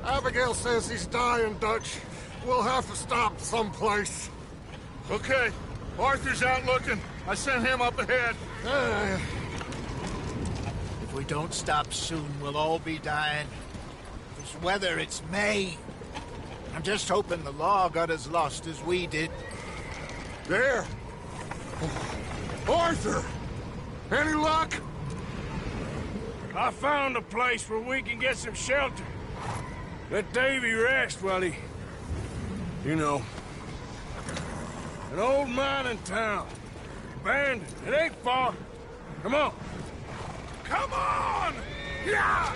Abigail says he's dying, Dutch. We'll have to stop someplace. Okay. Arthur's out looking. I sent him up ahead. If we don't stop soon, we'll all be dying. This weather, it's May. I'm just hoping the law got as lost as we did. There! Arthur! Any luck? I found a place where we can get some shelter. Let Davy rest while he... You know. An old mining town. Abandoned. It ain't far. Come on. Come on! Yeah!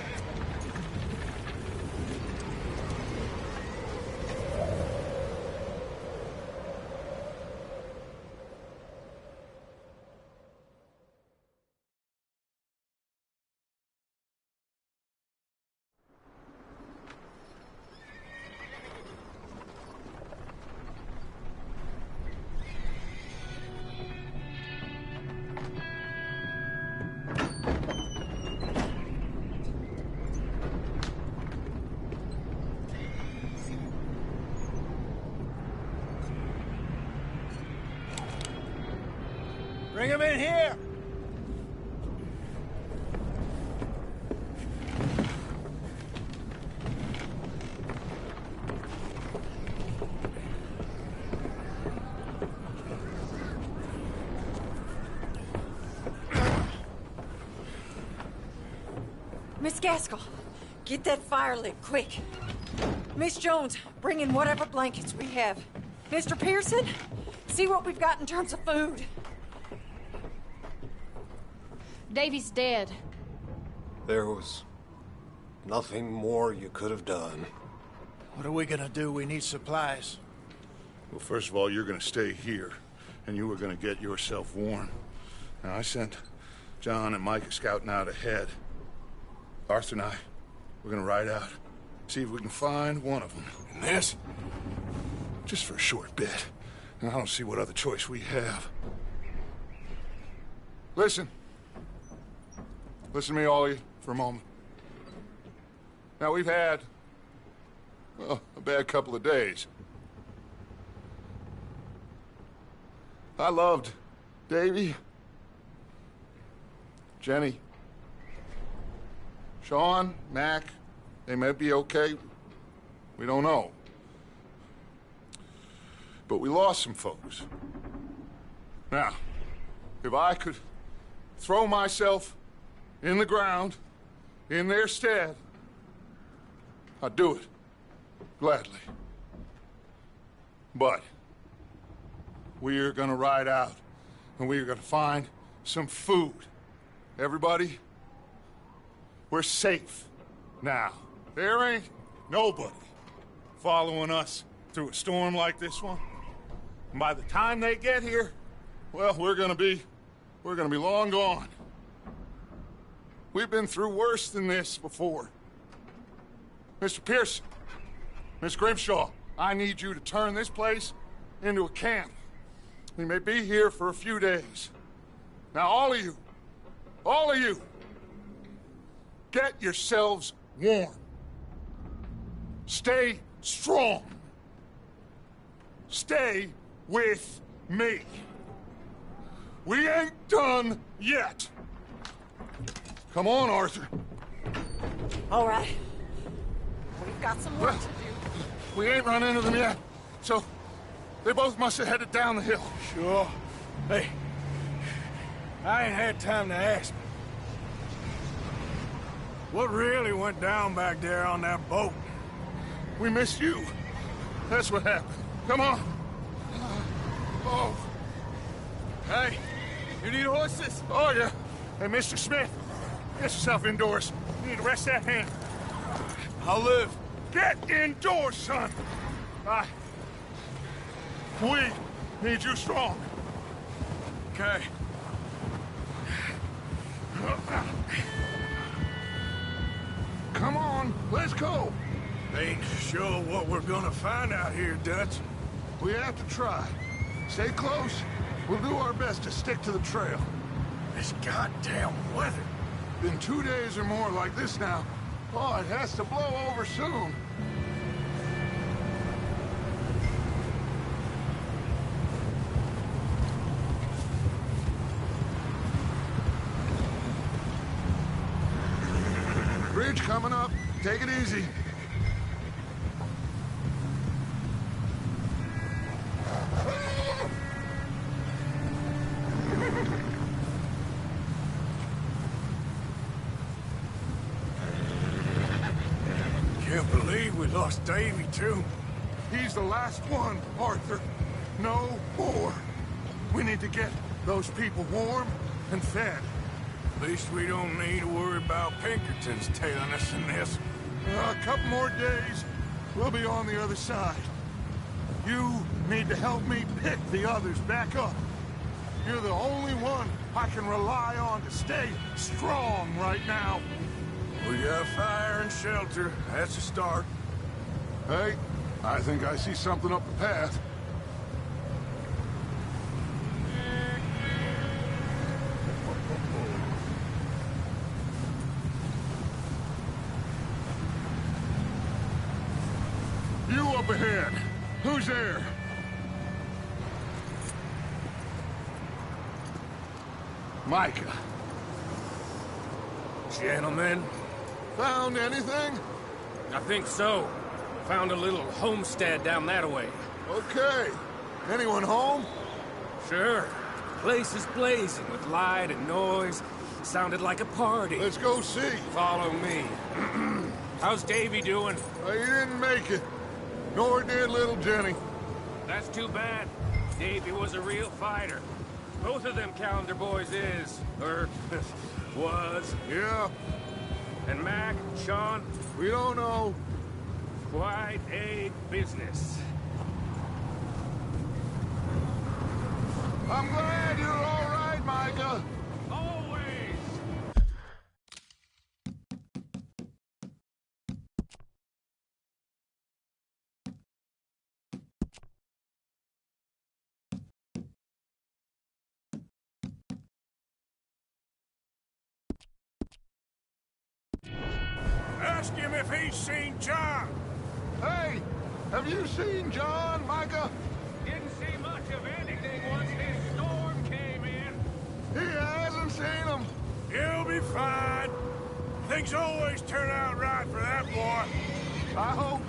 Bring him in here! Miss Gaskell, get that fire lit, quick. Miss Jones, bring in whatever blankets we have. Mr. Pearson, see what we've got in terms of food. Davy's dead. There was nothing more you could have done. What are we gonna do? We need supplies. Well, first of all, you're gonna stay here, and you were gonna get yourself warm. Now, I sent John and Micah scouting out ahead. Arthur and I, we're gonna ride out, see if we can find one of them. And this, just for a short bit. And I don't see what other choice we have. Listen. Listen to me, all of you, for a moment. Now, we've had, well, a bad couple of days. I loved Davy, Jenny, Sean, Mac. They may be okay. We don't know. But we lost some folks. Now, if I could throw myself in the ground, in their stead, I'd do it, gladly. But we're gonna ride out, and we're gonna find some food. Everybody, we're safe now. There ain't nobody following us through a storm like this one. And by the time they get here, well, we're gonna be long gone. We've been through worse than this before. Mr. Pearson, Miss Grimshaw, I need you to turn this place into a camp. We may be here for a few days. Now, all of you, get yourselves warm. Stay strong. Stay with me. We ain't done yet. Come on, Arthur. All right. We've got some work to do. We ain't run into them yet, so they both must have headed down the hill. Sure. Hey, I ain't had time to ask. What really went down back there on that boat? We missed you. That's what happened. Come on. Oh. Hey, you need horses? Oh, yeah. Hey, Mr. Smith, get yourself indoors. You need to rest that hand. I'll live. Get indoors, son. We need you strong. Okay. Come on, let's go. Ain't sure what we're gonna find out here, Dutch. We have to try. Stay close. We'll do our best to stick to the trail. This goddamn weather. Been 2 days or more like this now. Oh, it has to blow over soon. Bridge coming up. Take it easy. Can't believe we lost Davy, too. He's the last one, Arthur. No more. We need to get those people warm and fed. At least we don't need to worry about Pinkertons tailing us in this. A couple more days, we'll be on the other side. You need to help me pick the others back up. You're the only one I can rely on to stay strong right now. We got fire and shelter. That's a start. Hey, I think I see something up the path. You up ahead. Who's there? Micah. Gentlemen, Found anything? I think so. Found a little homestead down that way. Okay. Anyone home? Sure. Place is blazing with light and noise. Sounded like a party. Let's go see. Follow me. How's Davy doing? He didn't make it. Nor did little Jenny. That's too bad. Davy was a real fighter. Both of them calendar boys is. Or was. Yeah, And Mac, Sean, we don't know. quite a business. I'm glad you're all right, Micah. Always! ask him if he's seen John. Hey, have you seen John, Micah? Didn't see much of anything once this storm came in. He hasn't seen him. He'll be fine. Things always turn out right for that boy. I hope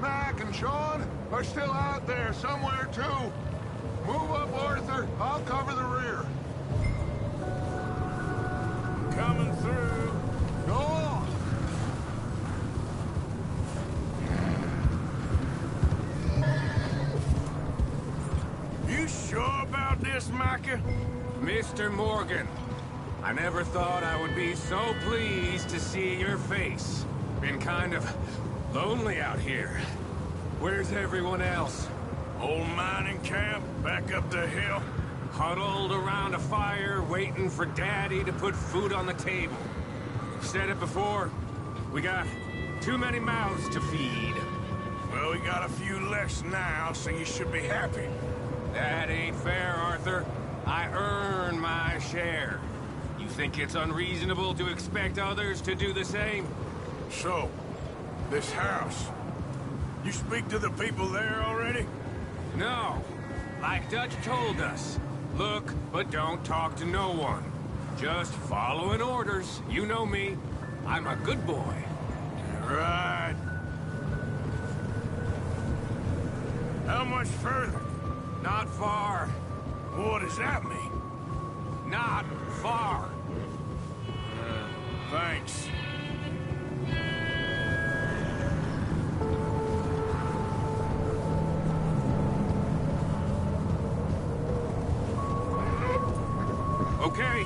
Mac and Sean are still out there somewhere, too. Move up, Arthur. I'll cover the rear. Coming through. Go on. You sure about this, Micah? Mr. Morgan, I never thought I would be so pleased to see your face. Been kind of lonely out here. Where's everyone else? Old mining camp back up the hill. Huddled around a fire, waiting for Daddy to put food on the table. Said it before, we got too many mouths to feed. Well, we got a few less now, so you should be happy. That ain't fair, Arthur. I earn my share. You think it's unreasonable to expect others to do the same? So, this house. You speak to the people there already? No. Like Dutch told us. Look, but don't talk to no one. Just following orders. You know me. I'm a good boy. Right. How much further? Not far. What does that mean? Not far. Thanks. Okay.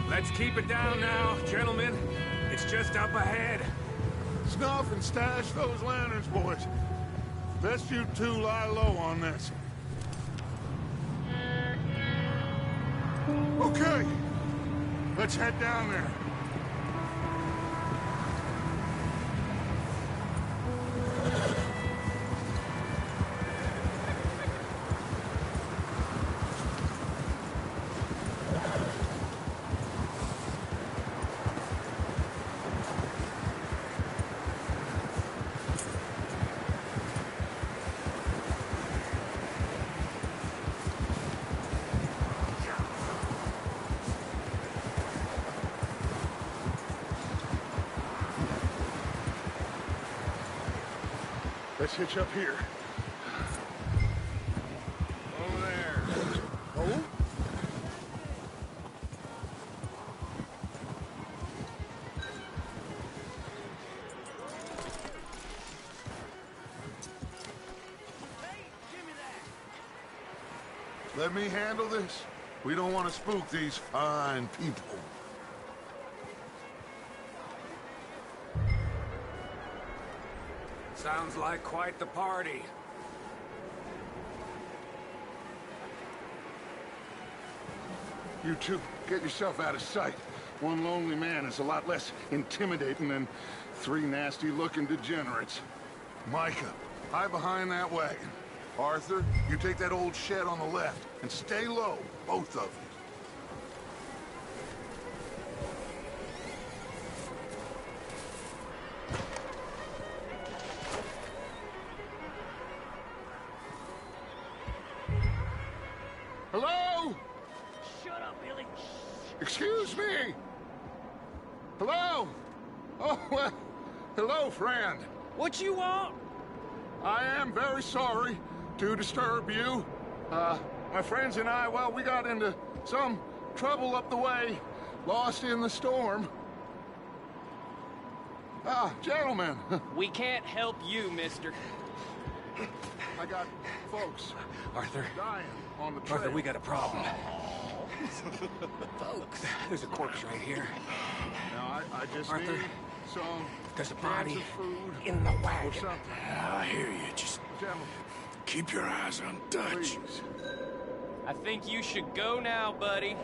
Let's keep it down now, gentlemen. It's just up ahead. Snuff and stash those lanterns, boys. Best you two lie low on this. Okay. Let's head down there. Let's hitch up here. Over there. Oh? Let me handle this. We don't want to spook these fine people. Sounds like quite the party. You two, get yourself out of sight. One lonely man is a lot less intimidating than three nasty-looking degenerates. Micah, hide behind that wagon. Arthur, you take that old shed on the left, and stay low, both of you. Hello? Shut up, Billy. Excuse me? Hello? Oh, well, hello, friend. What you want? I am very sorry to disturb you. My friends and I, well, we got into some trouble up the way, lost in the storm. Gentlemen, We can't help you, mister. I got folks Arthur. dying on the trail. Arthur, we got a problem. Folks. There's a corpse right here. Now, I just Arthur, need some there's a cans body of food in the or wagon. something. I hear you. Just Gentlemen, keep your eyes on Dutch. please. I think you should go now, buddy.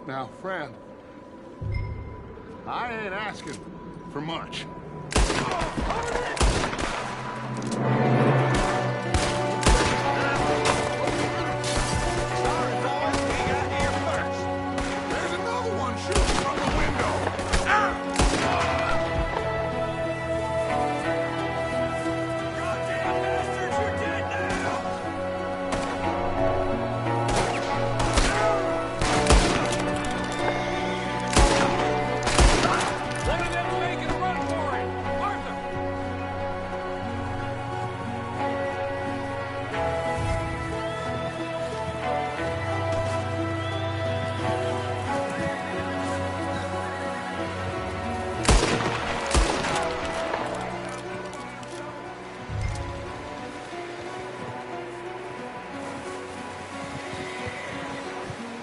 Now, friend, I ain't asking for much. There's another one shooting from the window. Goddamn bastards, you're dead now! One of them's making a run for it! Arthur!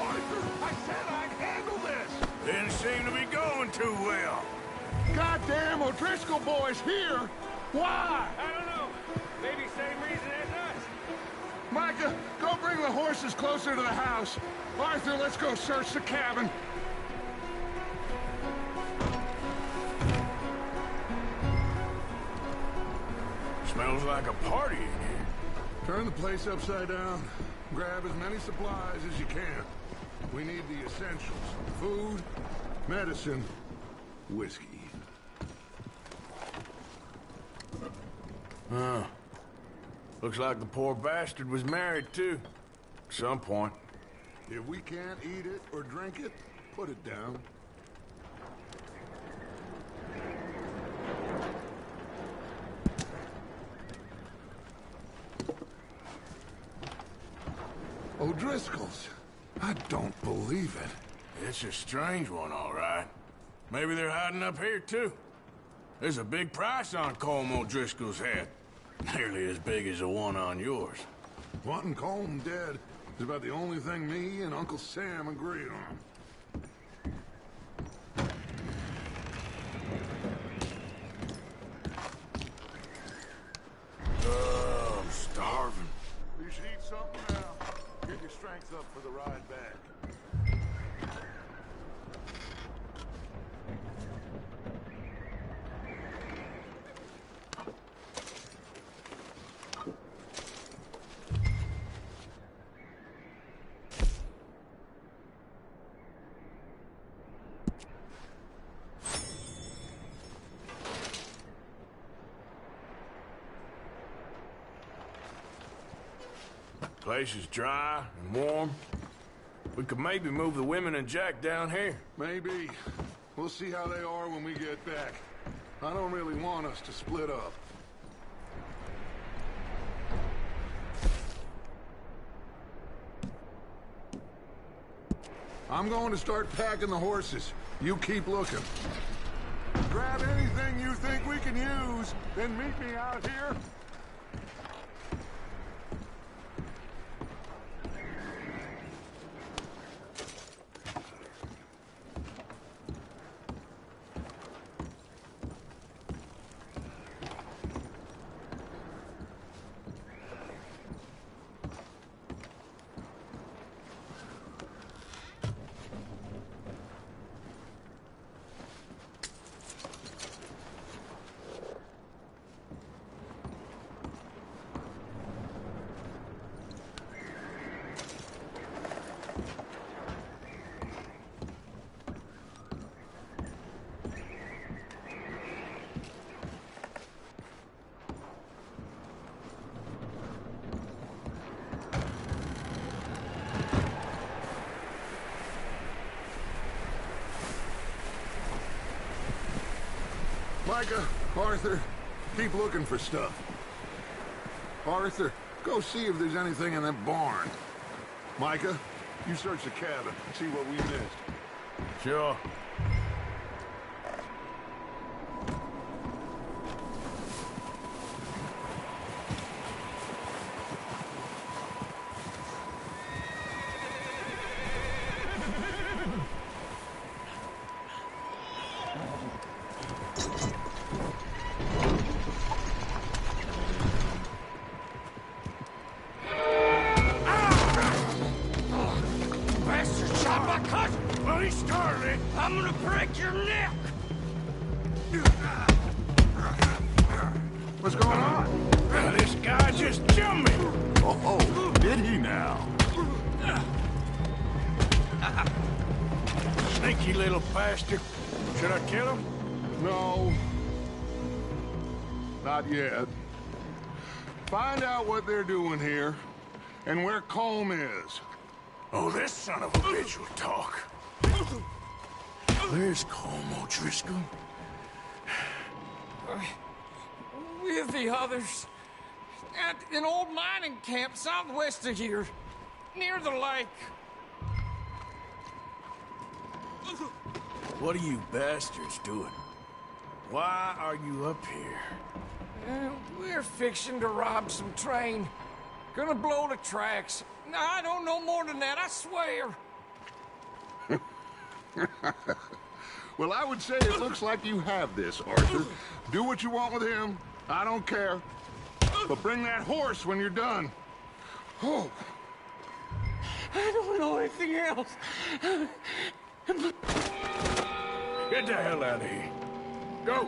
Arthur, I said I'd handle this. Didn't seem to be going too well. Goddamn O'Driscoll boys here. Why? I don't know. Maybe same reason as us. Micah, go bring the horses closer to the house. Arthur, let's go search the cabin. Smells like a party in here. Turn the place upside down. Grab as many supplies as you can. We need the essentials. Food, medicine, whiskey. Looks like the poor bastard was married, too. At some point. If we can't eat it or drink it, put it down. O'Driscoll's. I don't believe it. It's a strange one, all right. Maybe they're hiding up here, too. There's a big price on Colm O'Driscoll's head. Nearly as big as the one on yours. Wanting Colm dead is about the only thing me and Uncle Sam agree on. Oh, I'm starving. You should eat something now. Get your strength up for the ride back. Place is dry and warm. We could maybe move the women and Jack down here. Maybe. We'll see how they are when we get back. I don't really want us to split up. I'm going to start packing the horses. You keep looking. Grab anything you think we can use, then meet me out here. Micah, Arthur, keep looking for stuff. Arthur, go see if there's anything in that barn. Micah, you search the cabin, see what we missed. Sure. What's going on? This guy just jumped me. Oh, did he now? Sneaky little bastard. Should I kill him? No. Not yet. Find out what they're doing here, and where Colm is. Oh, this son of a bitch will talk. Where's Colm O'Driscoll? With the others. At an old mining camp southwest of here. Near the lake. What are you bastards doing? Why are you up here? We're fixing to rob some train. Gonna blow the tracks. I don't know more than that, I swear. Well, I would say it looks like you have this, Arthur. Do what you want with him. I don't care. But bring that horse when you're done. Oh. I don't know anything else. Get the hell out of here. Go.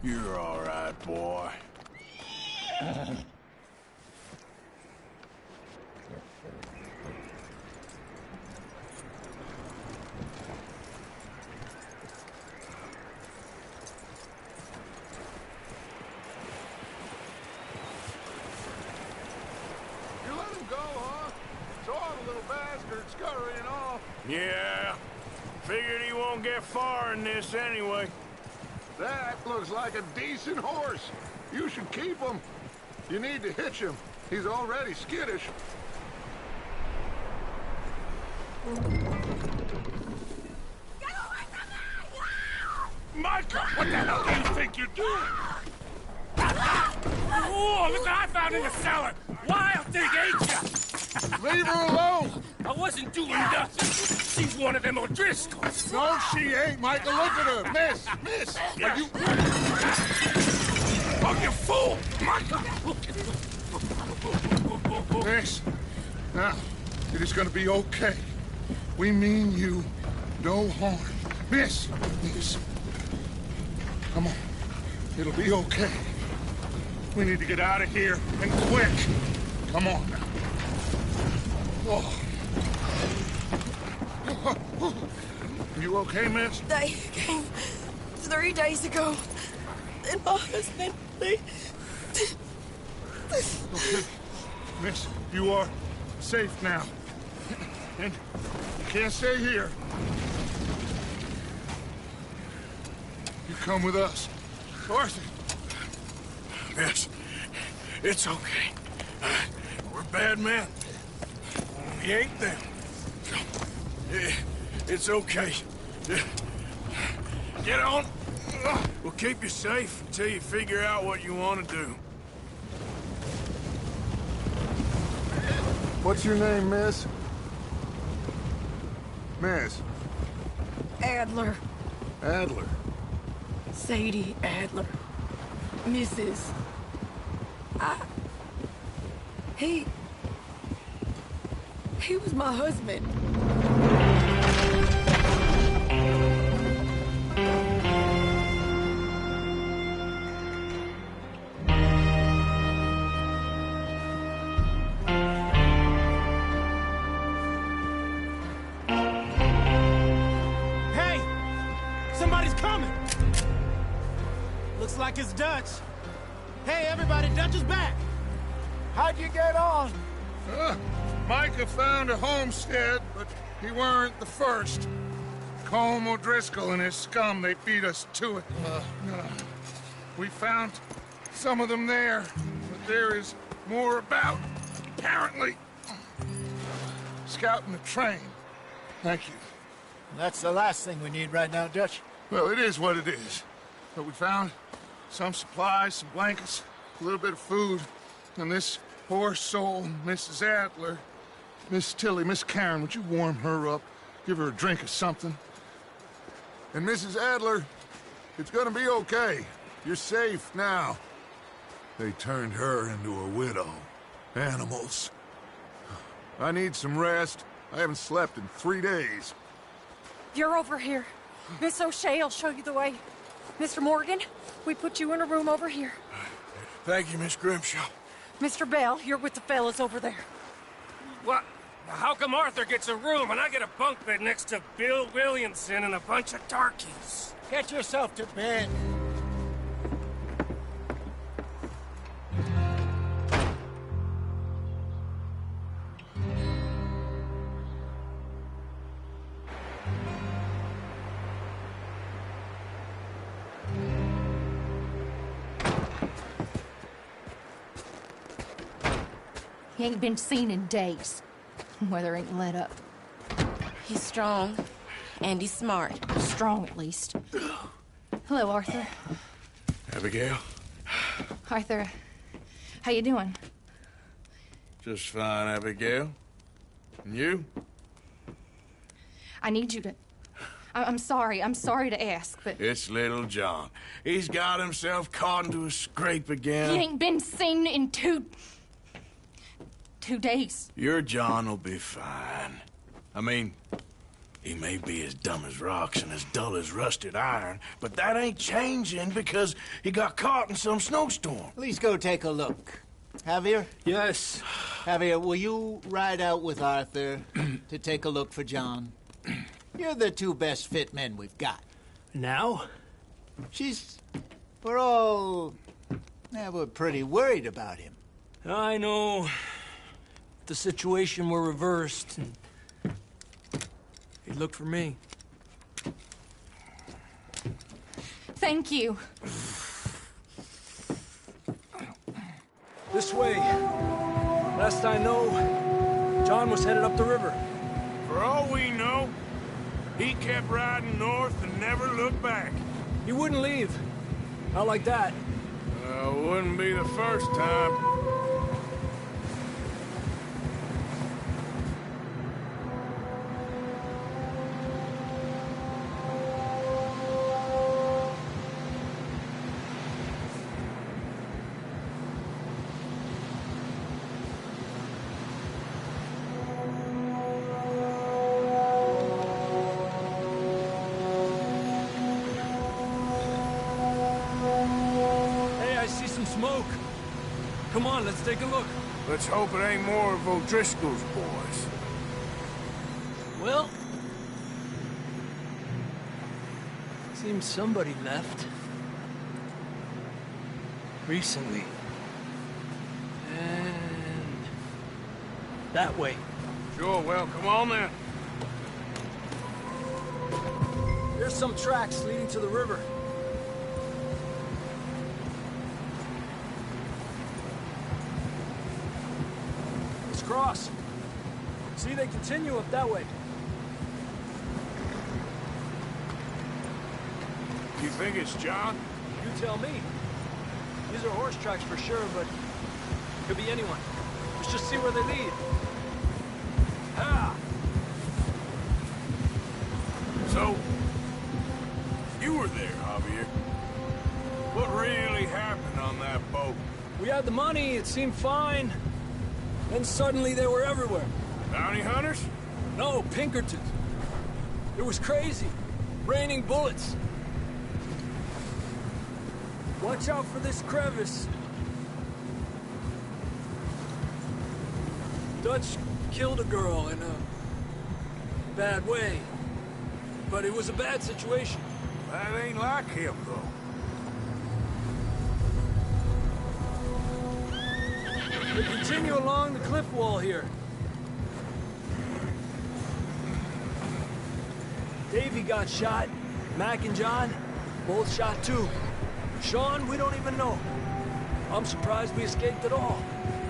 You're all right, boy. You let him go, huh? Saw the little bastard scurrying off. Yeah. Figured he won't get far in this anyway. That looks like a decent horse. You should keep him. You need to hitch him. He's already skittish. Micah, what the hell do you think you're doing? Oh, look what I found in the cellar! Wild thing, ain't ya? Leave her alone! I wasn't doing nothing. She's one of them O'Driscolls. No, she ain't, Micah. Look at her. Miss. Are you... Oh, you fool! Micah! Miss, now, it is gonna be okay. We mean you no harm. Miss, come on. It'll be okay. We need to get out of here, and quick. Come on now. Oh. You okay, miss? They came 3 days ago. And my husband, Okay. Miss, you are safe now. And you can't stay here. You come with us. Arthur. Miss, it's okay. We're bad men. We ain't them. It's okay. Get on. We'll keep you safe until you figure out what you want to do. What's your name, miss? Miss. Adler. Adler. Sadie Adler. Mrs. He was my husband. Hey! Somebody's coming! Looks like it's Dutch. Hey, everybody, Dutch is back! How'd you get on? Micah found a homestead, but he weren't the first. Colm O'Driscoll and his scum, they beat us to it. We found some of them there, but there is more about, apparently. Scouting the train. Thank you. That's the last thing we need right now, Dutch. Well, it is what it is. But we found some supplies, some blankets, a little bit of food, and this poor soul, Mrs. Adler, Miss Tilly, Miss Karen, would you warm her up? Give her a drink or something? And Mrs. Adler, it's gonna be okay. You're safe now. They turned her into a widow. Animals. I need some rest. I haven't slept in 3 days. You're over here. Miss O'Shea will show you the way. Mr. Morgan, we put you in a room over here. Thank you, Miss Grimshaw. Mr. Bell, you're with the fellas over there. What? How come Arthur gets a room and I get a bunk bed next to Bill Williamson and a bunch of darkies? Get yourself to bed. He ain't been seen in days. Weather ain't let up. He's strong, and he's smart. Strong, at least. Hello, Arthur. Abigail? Arthur, how you doing? Just fine, Abigail. And you? I need you to... I'm sorry to ask, but... It's little John. He's got himself caught into a scrape again. He ain't been seen in 2 days. Your John will be fine. I mean, he may be as dumb as rocks and as dull as rusted iron, but that ain't changing because he got caught in some snowstorm. Please go take a look. Javier? Yes. Javier, will you ride out with Arthur to take a look for John? You're the 2 best fit men we've got. Now? We're all... we're pretty worried about him. I know. The situation were reversed, and he'd look for me. Thank you. This way. Last I know, John was headed up the river. For all we know, he kept riding north and never looked back. He wouldn't leave. Not like that. Wouldn't be the first time. Come on, let's take a look. Let's hope it ain't more of O'Driscoll's boys. Well... seems somebody left. Recently. And... that way. Sure, well, come on then. There's some tracks leading to the river. Let's cross. See, they continue up that way. You think it's John? You tell me. These are horse tracks for sure, but could be anyone. Let's just see where they lead. Ha! So, you were there, Javier. What really happened on that boat? We had the money, it seemed fine. Then suddenly they were everywhere. Bounty hunters? No, Pinkertons. It was crazy. Raining bullets. Watch out for this crevice. Dutch killed a girl in a bad way. But it was a bad situation. That ain't like him, though. We continue along the cliff wall here. Davey got shot. Mac and John, both shot too. Sean, we don't even know. I'm surprised we escaped at all.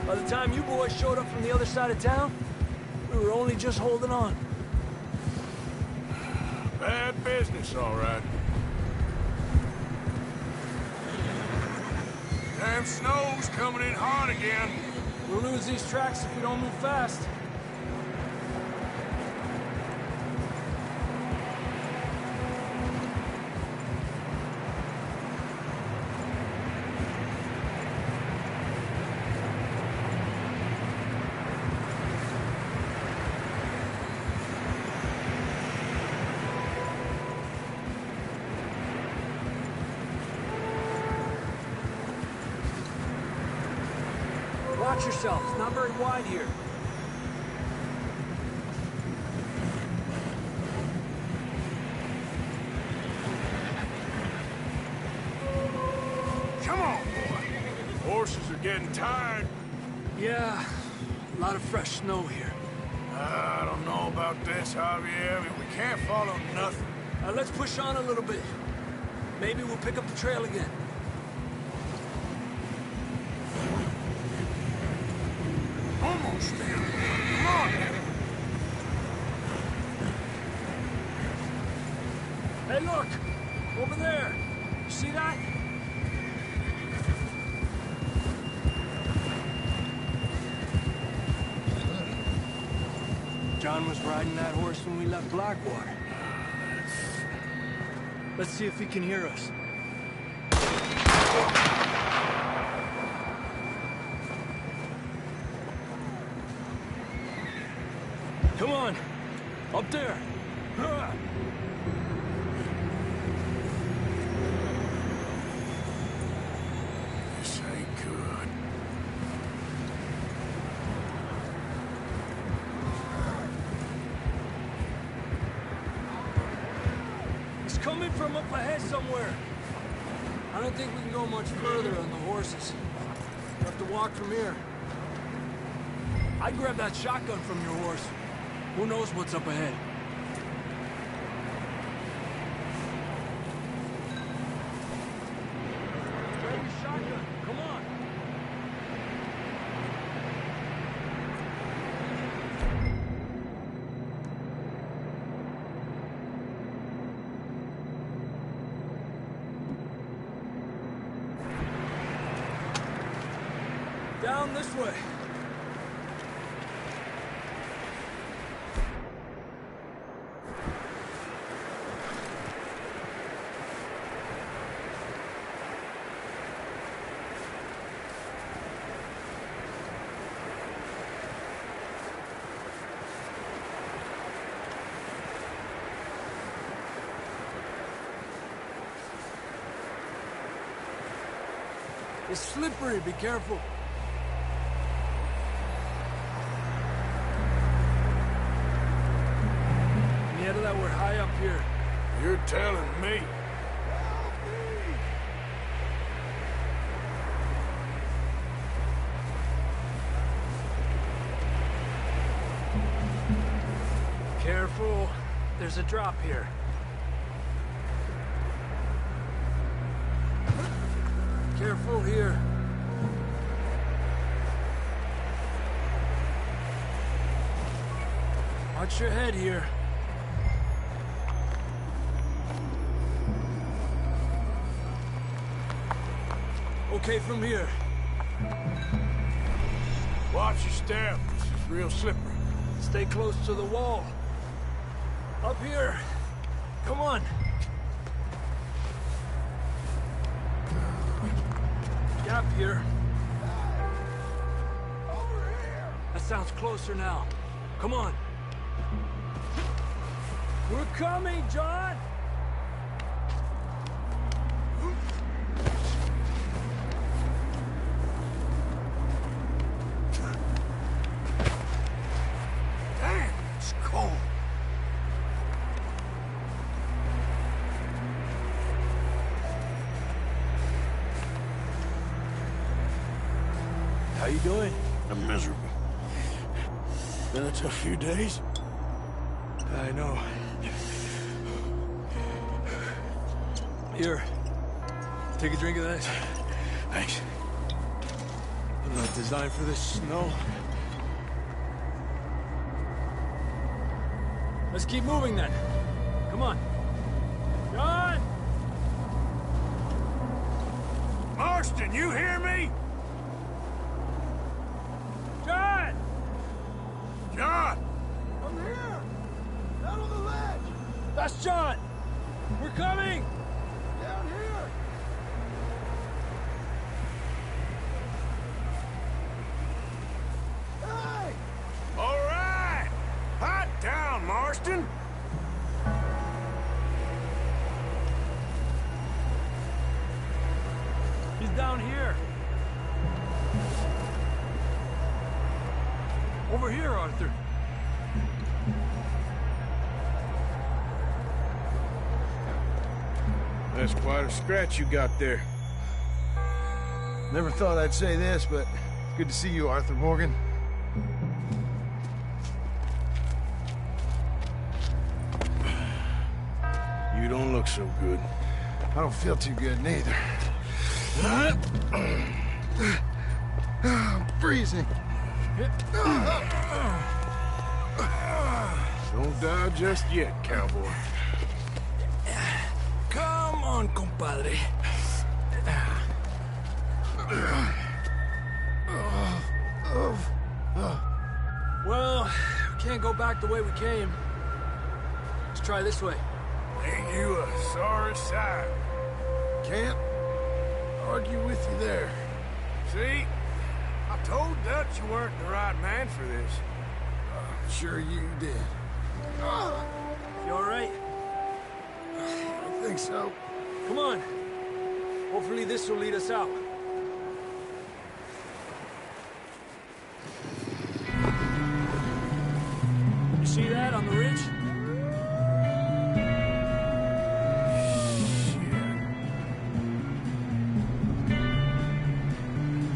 By the time you boys showed up from the other side of town, we were only just holding on. Bad business, all right. Damn snow's coming in hard again. We'll lose these tracks if we don't move fast. Watch yourself. It's not very wide here. Come on, boy. Horses are getting tired. Yeah, a lot of fresh snow here. I don't know about this, Javier. I mean, we can't follow nothing. Let's push on a little bit. Maybe we'll pick up the trail again. Almost there. Come on. Hey, look! Over there! You see that? John was riding that horse when we left Blackwater. Let's see if he can hear us. Come on! Up there! This ain't good. It's coming from up ahead somewhere. I don't think we can go much further on the horses. We'll have to walk from here. I'd grab that shotgun from your horse. Who knows what's up ahead? Grab your shotgun. Come on. Down this way. It's slippery, be careful. head of that? We're high up here. You're telling me. Careful. There's a drop here. Careful here. Watch your head here. Okay from here. Watch your step. This is real slippery. Stay close to the wall. Up here. Come on. Gap here. Over here! That sounds closer now. Come on. We're coming, John! Damn, it's cold. How you doing? I'm miserable. Been a tough few days. I know. Here. Take a drink of this. Thanks. I'm not designed for this snow. Let's keep moving then. Come on. John! Marston, you hear me? John! John! I'm here! Down on the ledge! That's John! We're coming! Down here! Hey! All right! Hot down, Marston! He's down here. Over here, Arthur. That's quite a scratch you got there. Never thought I'd say this, but it's good to see you, Arthur Morgan. You don't look so good. I don't feel too good, neither. I'm freezing. Don't die just yet, cowboy. Come on, compadre. Well, we can't go back the way we came. Let's try this way. Ain't you a sorry sight? Can't argue with you there. See? I told Dutch you weren't the right man for this. Sure you did. You all right? I think so. Come on. Hopefully this will lead us out. You see that on the ridge?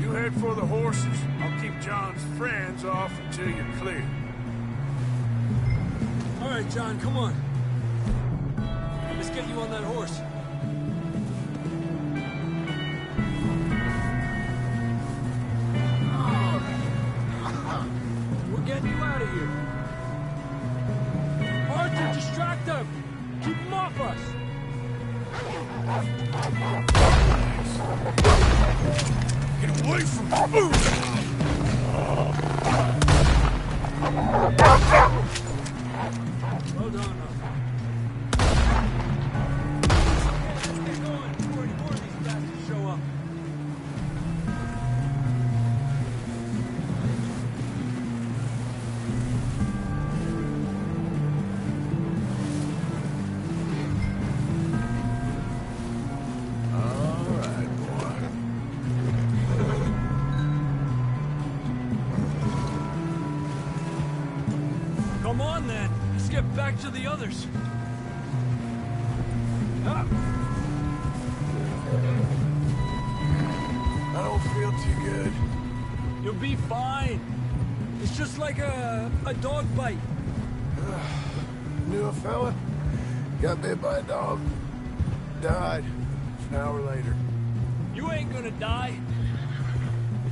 You head for the horses. I'll keep John's friends off until you're clear. All right, John, come on. Let's get you on that horse. We're getting you out of here. Arthur, distract them. Keep them off us. Get away from me! Well done, Arthur. Let's get going before any more of these bastards show up. Come on, then. Let's get back to the others. I don't feel too good. You'll be fine. It's just like a dog bite. Knew a fella, got bit by a dog, died an hour later. You ain't gonna die.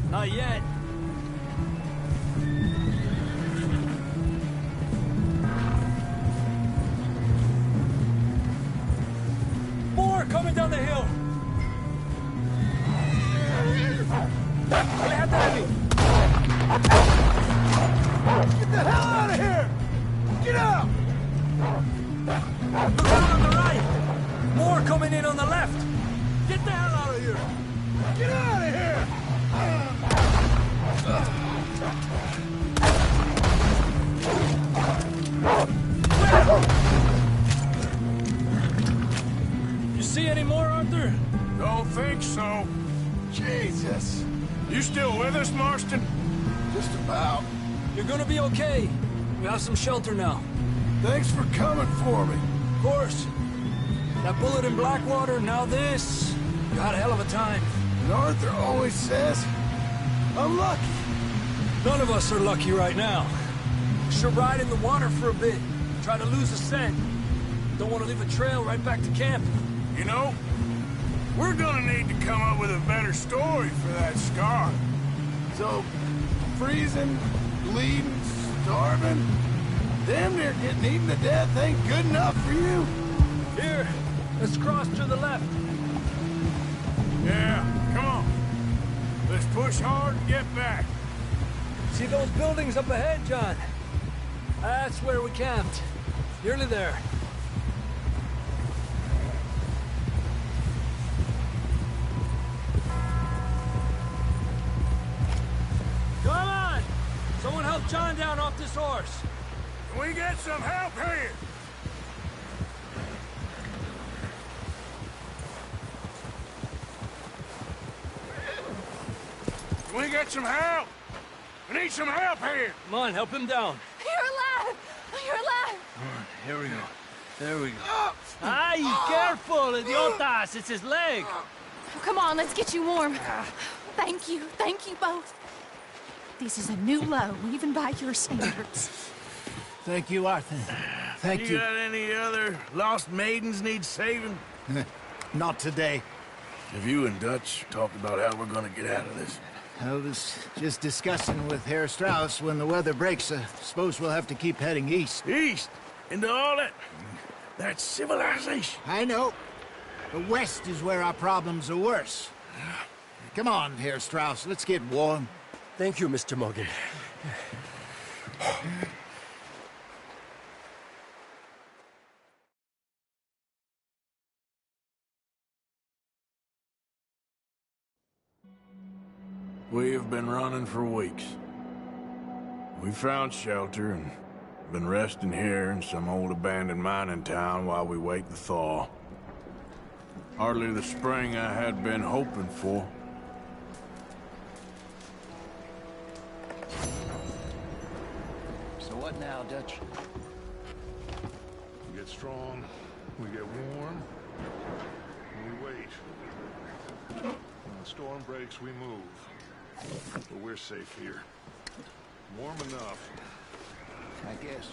Not yet. More coming down the hill. Get the hell out of here! Get out! Look out on the right! More coming in on the left! Get the hell out of here! Get out of here! You see any more, Arthur? Don't think so. Jesus! You still with us, Marston? Just about. You're gonna be okay. We have some shelter now. Thanks for coming for me. Of course. That bullet in Blackwater, now this. You had a hell of a time. And Arthur always says, I'm lucky. None of us are lucky right now. We should ride in the water for a bit. Try to lose a scent. Don't want to leave a trail right back to camp. You know, we're gonna need to come up with a better story for that scar. So, freezing, bleeding, starving, damn near getting eaten to death ain't good enough for you? Here, let's cross to the left. Yeah, come on. Let's push hard and get back. See those buildings up ahead, John? That's where we camped. Nearly there. Come on! Someone help John down off this horse. Can we get some help here? Can we get some help? We need some help here. Come on, help him down. You're alive! You're alive! Here we go. There we go. Ay, careful, idiotas! It's his leg. Oh, come on, let's get you warm. Thank you both. This is a new low, even by your standards. Thank you, Arthur. Thank you. You got any other lost maidens need saving? Not today. Have you and Dutch talked about how we're gonna get out of this? I was just discussing with Herr Strauss when the weather breaks. I suppose we'll have to keep heading east. East? Into all that... That's civilization. I know. The west is where our problems are worse. Come on, Herr Strauss, let's get warm. Thank you, Mr. Morgan. We have been running for weeks. We found shelter and been resting here in some old abandoned mining town while we wait the thaw. Hardly the spring I had been hoping for. So what now, Dutch? We get strong, we get warm, and we wait. When the storm breaks, we move. But we're safe here. Warm enough. I guess.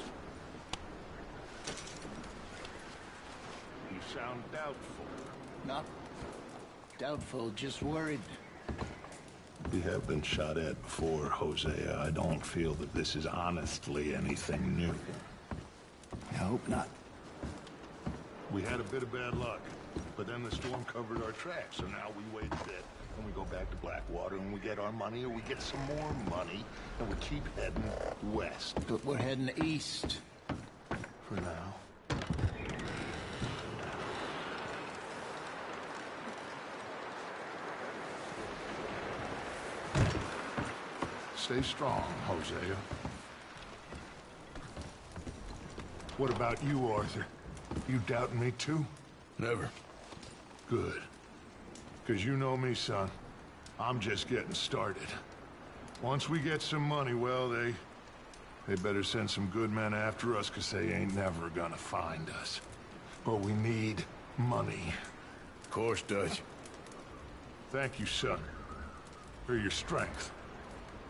You sound doubtful. Not doubtful, just worried. We have been shot at before, Hosea. I don't feel that this is honestly anything new. I hope not. We had a bit of bad luck, but then the storm covered our tracks, so now we wait a bit, and we go back to Blackwater, and we get our money, or we get some more money, and we keep heading west. But we're heading east. For now. Stay strong, Hosea. What about you, Arthur? You doubting me too? Never. Good. Because you know me, son. I'm just getting started. Once we get some money, well, they They better send some good men after us, because they ain't never gonna find us. But we need money. Of course, Dutch. Thank you, son, for your strength.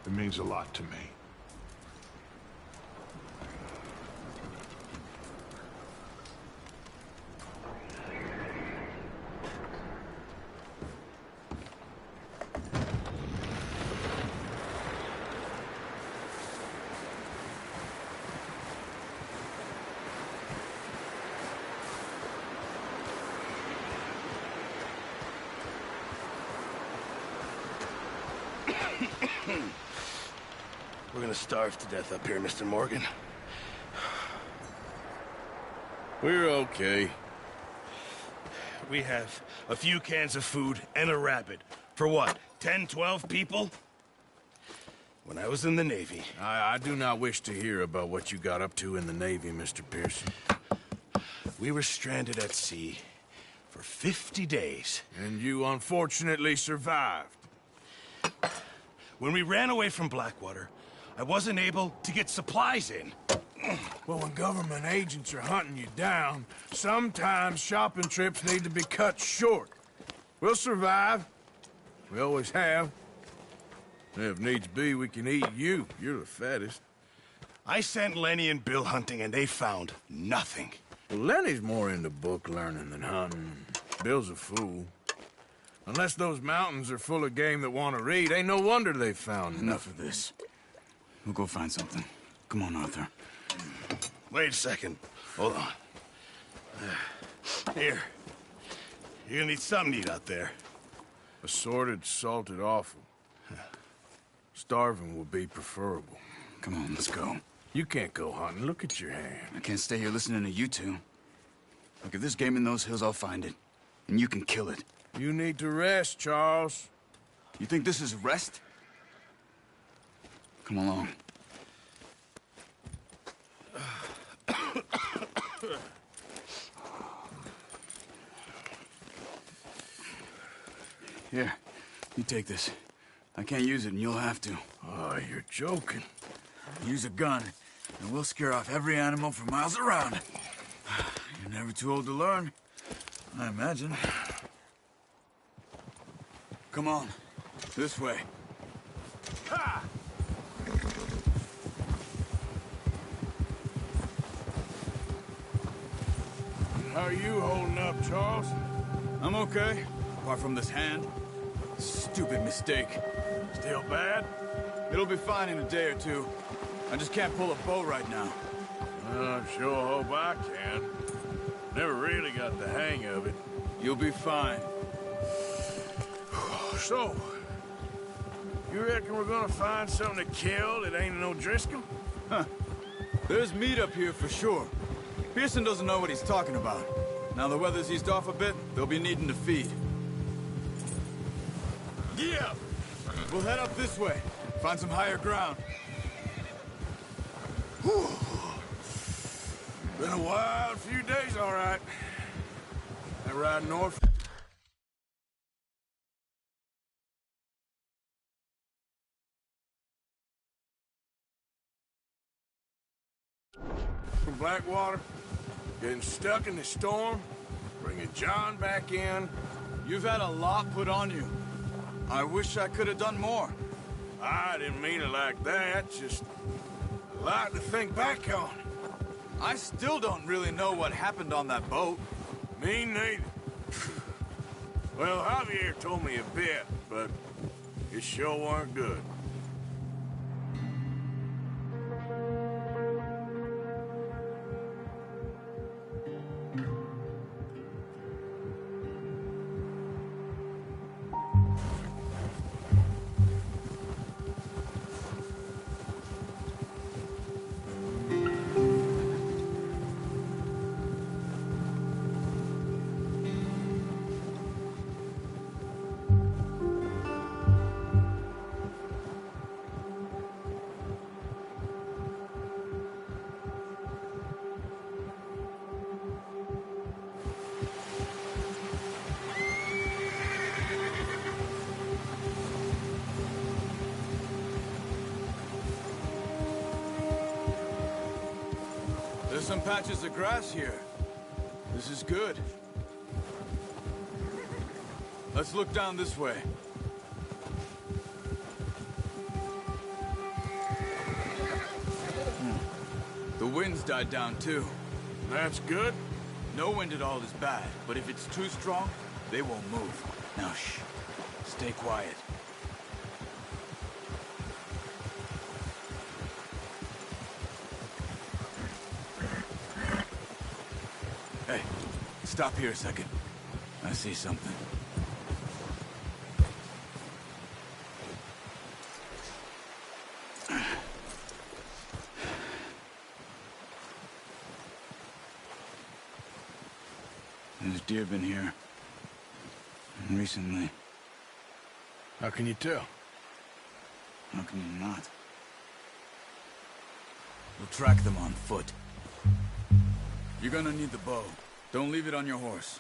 It means a lot to me. We're gonna starve to death up here, Mr. Morgan. We're okay. We have a few cans of food and a rabbit. For what, 10, 12 people? When I was in the Navy... I do not wish to hear about what you got up to in the Navy, Mr. Pearson. We were stranded at sea for 50 days. And you unfortunately survived. When we ran away from Blackwater, I wasn't able to get supplies in. Well, when government agents are hunting you down, sometimes shopping trips need to be cut short. We'll survive. We always have. If needs be, we can eat you. You're the fattest. I sent Lenny and Bill hunting, and they found nothing. Well, Lenny's more into book learning than hunting. Bill's a fool. Unless those mountains are full of game that want to read, ain't no wonder they found Enough of this. We'll go find something. Come on, Arthur. Wait a second. Hold on. Here. You're gonna need something to eat out there. Assorted, salted offal. Starving would be preferable. Come on, let's go. You can't go hunting. Look at your hand. I can't stay here listening to you two. Look, if there's game in those hills, I'll find it. And you can kill it. You need to rest, Charles. You think this is rest? Come along. Here, you take this. I can't use it, and you'll have to. Oh, you're joking. Use a gun, and we'll scare off every animal for miles around. You're never too old to learn, I imagine. Come on, this way. Ha! How are you holding up, Charles? I'm okay, apart from this hand. Stupid mistake. Still bad? It'll be fine in a day or two. I just can't pull a bow right now. I sure hope I can. Never really got the hang of it. You'll be fine. So, you reckon we're gonna find something to kill that ain't no Driscoll? Huh. There's meat up here for sure. Pearson doesn't know what he's talking about. Now the weather's eased off a bit, they'll be needing to feed. Yeah! We'll head up this way. Find some higher ground. Whew. Been a wild few days, all right. That ride north? From Blackwater, getting stuck in the storm, bringing John back in. You've had a lot put on you. I wish I could have done more. I didn't mean it like that, just a lot to think back on. I still don't really know what happened on that boat. Me neither. Well, Javier told me a bit, but it sure weren't good. some patches of grass here. This is good. Let's look down this way. The wind's died down too. That's good. No wind at all is bad, but if it's too strong, they won't move. Now shh. Stay quiet. Hey, stop here a second. I see something. There's deer been here. Recently. How can you tell? How can you not? We'll track them on foot. You're gonna need the bow. Don't leave it on your horse.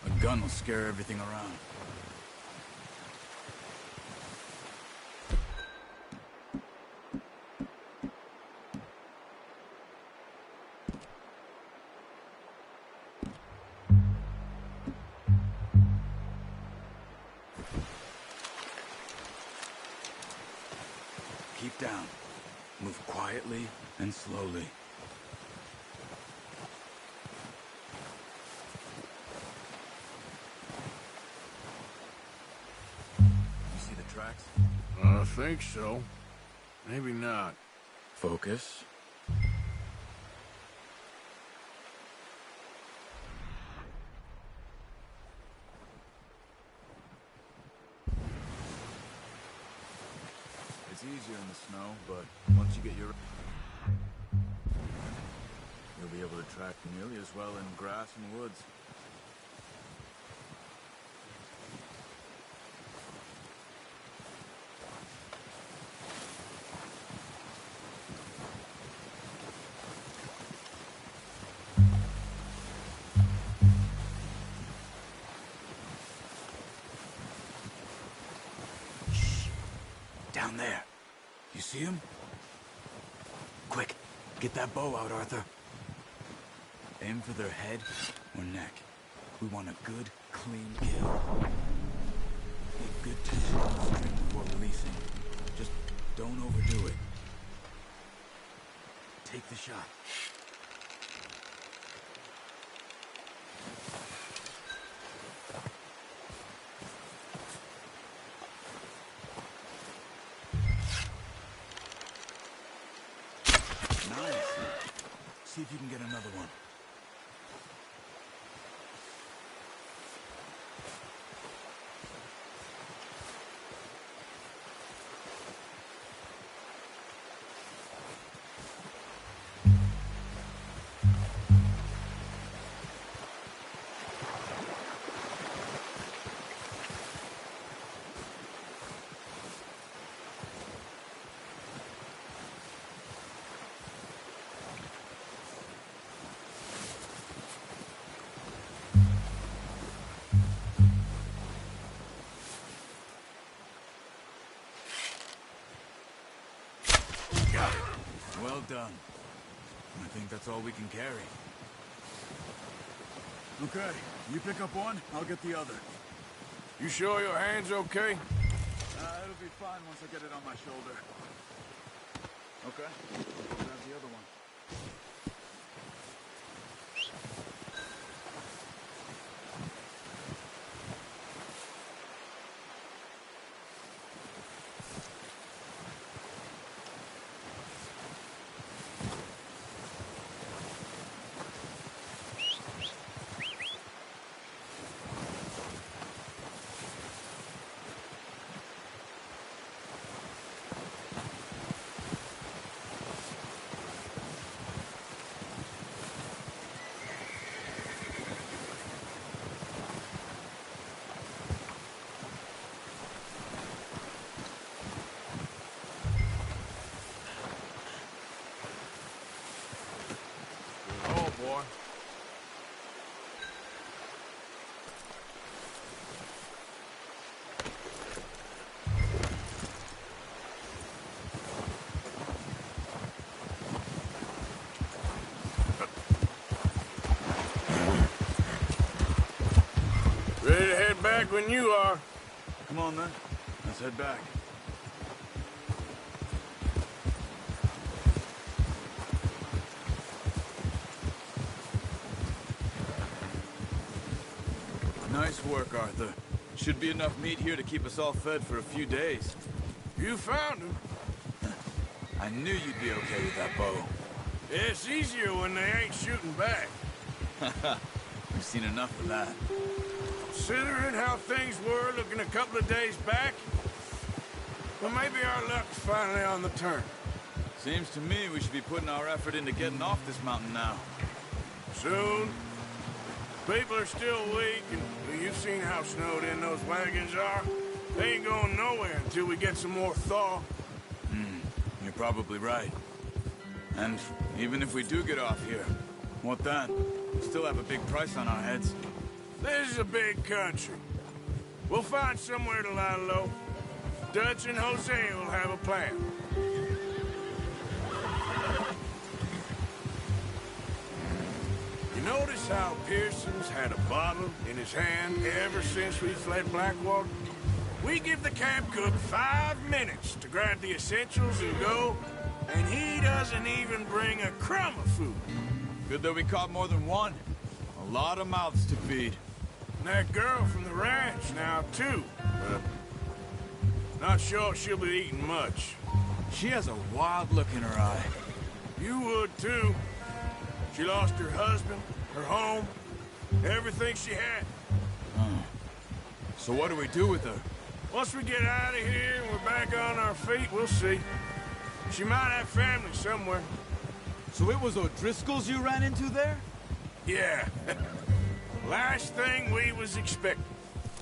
A gun will scare everything around. Keep down. Move quietly and slowly. You see the tracks? I think so. Maybe not. Focus. It's easier in the snow, but once you get your... you'll be able to track nearly as well in grass and woods. Down there. You see him? Quick, get that bow out, Arthur. Aim for their head or neck. We want a good, clean kill. Give good tension on the string before releasing. Just don't overdo it. Take the shot. See if you can get another one. Well done. I think that's all we can carry. Okay, you pick up one, I'll get the other. You sure your hand's okay? It'll be fine once I get it on my shoulder. Okay, I'll grab the other one. Back when you are. Come on, then. Let's head back. Nice work, Arthur. Should be enough meat here to keep us all fed for a few days. You found him. I knew you'd be okay with that bow. It's easier when they ain't shooting back. We've seen enough of that. Considering how things were looking a couple of days back, well, maybe our luck's finally on the turn. Seems to me we should be putting our effort into getting off this mountain now. Soon. People are still weak, and you've seen how snowed in those wagons are. They ain't going nowhere until we get some more thaw. You're probably right. And even if we do get off here, what then? We still have a big price on our heads. This is a big country. We'll find somewhere to lie low. Dutch and Hosea will have a plan. You notice how Pearson's had a bottle in his hand ever since we fled Blackwater? We give the camp cook 5 minutes to grab the essentials and go, and he doesn't even bring a crumb of food. Good that we caught more than one. A lot of mouths to feed. And that girl from the ranch now, too. Not sure she'll be eating much. She has a wild look in her eye. You would, too. She lost her husband, her home, everything she had. So what do we do with her? Once we get out of here and we're back on our feet, we'll see. She might have family somewhere. So it was O'Driscoll's you ran into there? Yeah. Last thing we was expecting.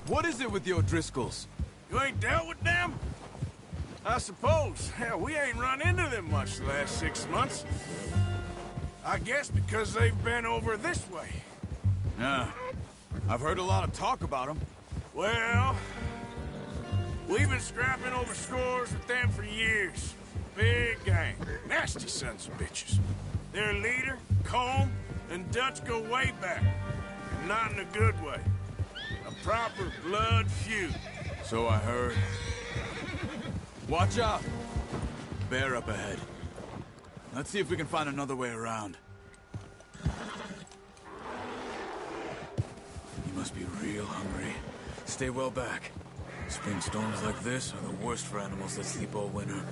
What is it with the O'Driscolls? You ain't dealt with them? I suppose. Hell, we ain't run into them much the last 6 months. I guess because they've been over this way. Yeah. I've heard a lot of talk about them. Well, we've been scrapping over scores with them for years. Big gang. Nasty sons of bitches. Their leader, Combe, and Dutch go way back. And not in a good way. A proper blood feud. So I heard. Watch out! Bear up ahead. Let's see if we can find another way around. You must be real hungry. Stay well back. Spring storms like this are the worst for animals that sleep all winter.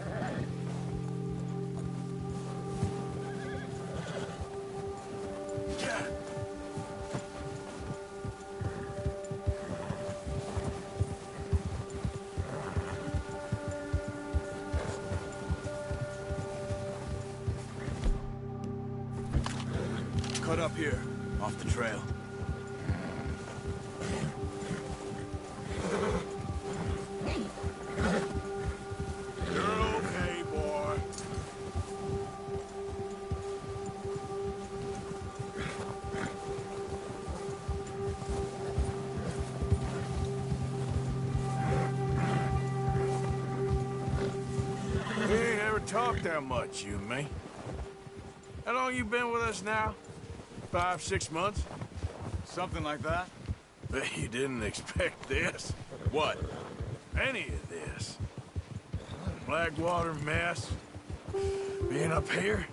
Cut up here, off the trail. You're okay, boy. We ain't ever talked that much, you and me. How long you been with us now? 5, 6 months? Something like that. Bet you didn't expect this. What? Any of this. Blackwater mess. Being up here.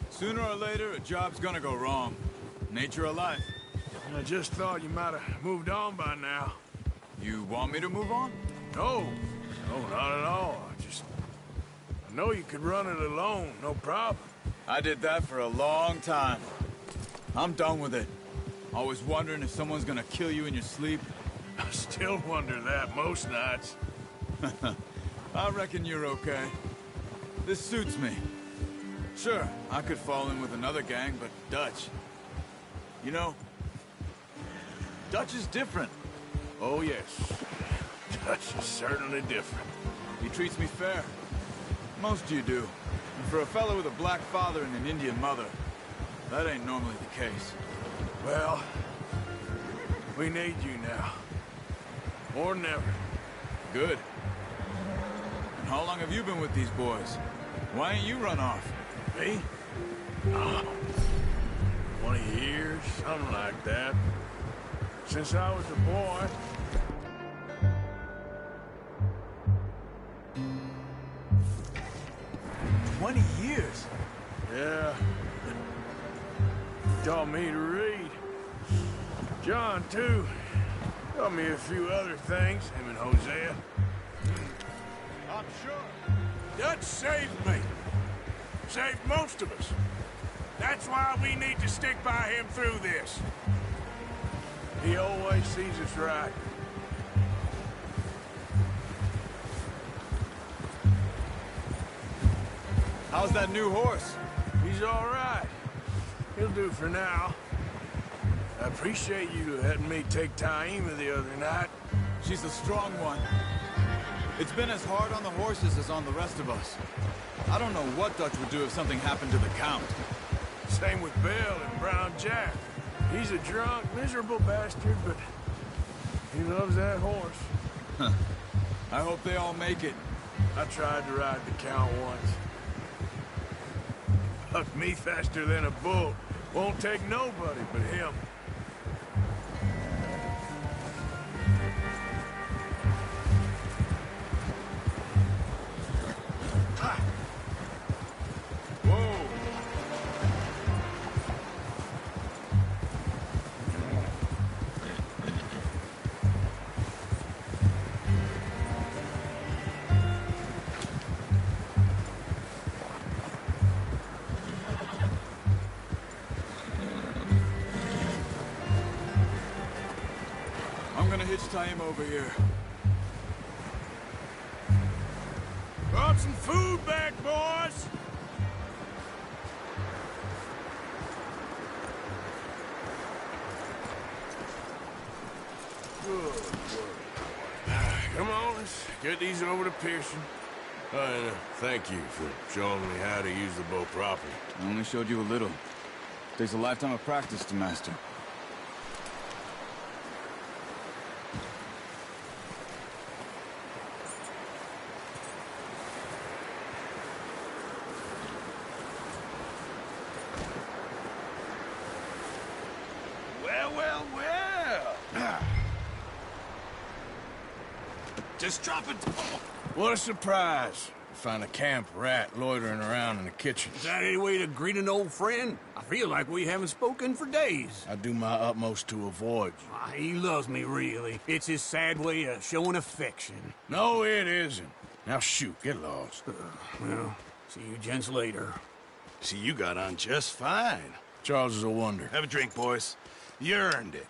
Sooner or later, a job's gonna go wrong. Nature of life. I just thought you might have moved on by now. You want me to move on? No. No, not at all. I know you could run it alone, no problem. I did that for a long time. I'm done with it. Always wondering if someone's gonna kill you in your sleep. I still wonder that most nights. I reckon you're okay. This suits me. Sure, I could fall in with another gang, but Dutch... You know, Dutch is different. Oh, yes. Dutch is certainly different. He treats me fair. Most you do. And for a fellow with a black father and an Indian mother, that ain't normally the case. Well, we need you now. More than ever. Good. And how long have you been with these boys? Why ain't you run off? Me? 20 years, something like that. since I was a boy. 20 years? Yeah. Taught me to read. John, too. Taught me a few other things, him and Hosea. I'm sure. Dutch saved me. Saved most of us. That's why we need to stick by him through this. He always sees us right. How's that new horse? He's all right. He'll do for now. I appreciate you letting me take Taima the other night. She's a strong one. It's been as hard on the horses as on the rest of us. I don't know what Dutch would do if something happened to the Count. Same with Bill and Brown Jack. He's a drunk, miserable bastard, but he loves that horse. Huh. I hope they all make it. I tried to ride the Count once. Bucked me faster than a bull. Won't take nobody but him. Time over here. Brought some food back, boys! Good work. Come on, let's get these over to Pearson. And thank you for showing me how to use the bow properly. I only showed you a little. Takes a lifetime of practice to master. Just drop it. What a surprise. Find a camp rat loitering around in the kitchen. Is that any way to greet an old friend? I feel like we haven't spoken for days. I do my utmost to avoid you. He loves me, really. It's his sad way of showing affection. No, it isn't. Now shoot, get lost. Well, see you gents later. See, you got on just fine. Charles is a wonder. Have a drink, boys. You earned it.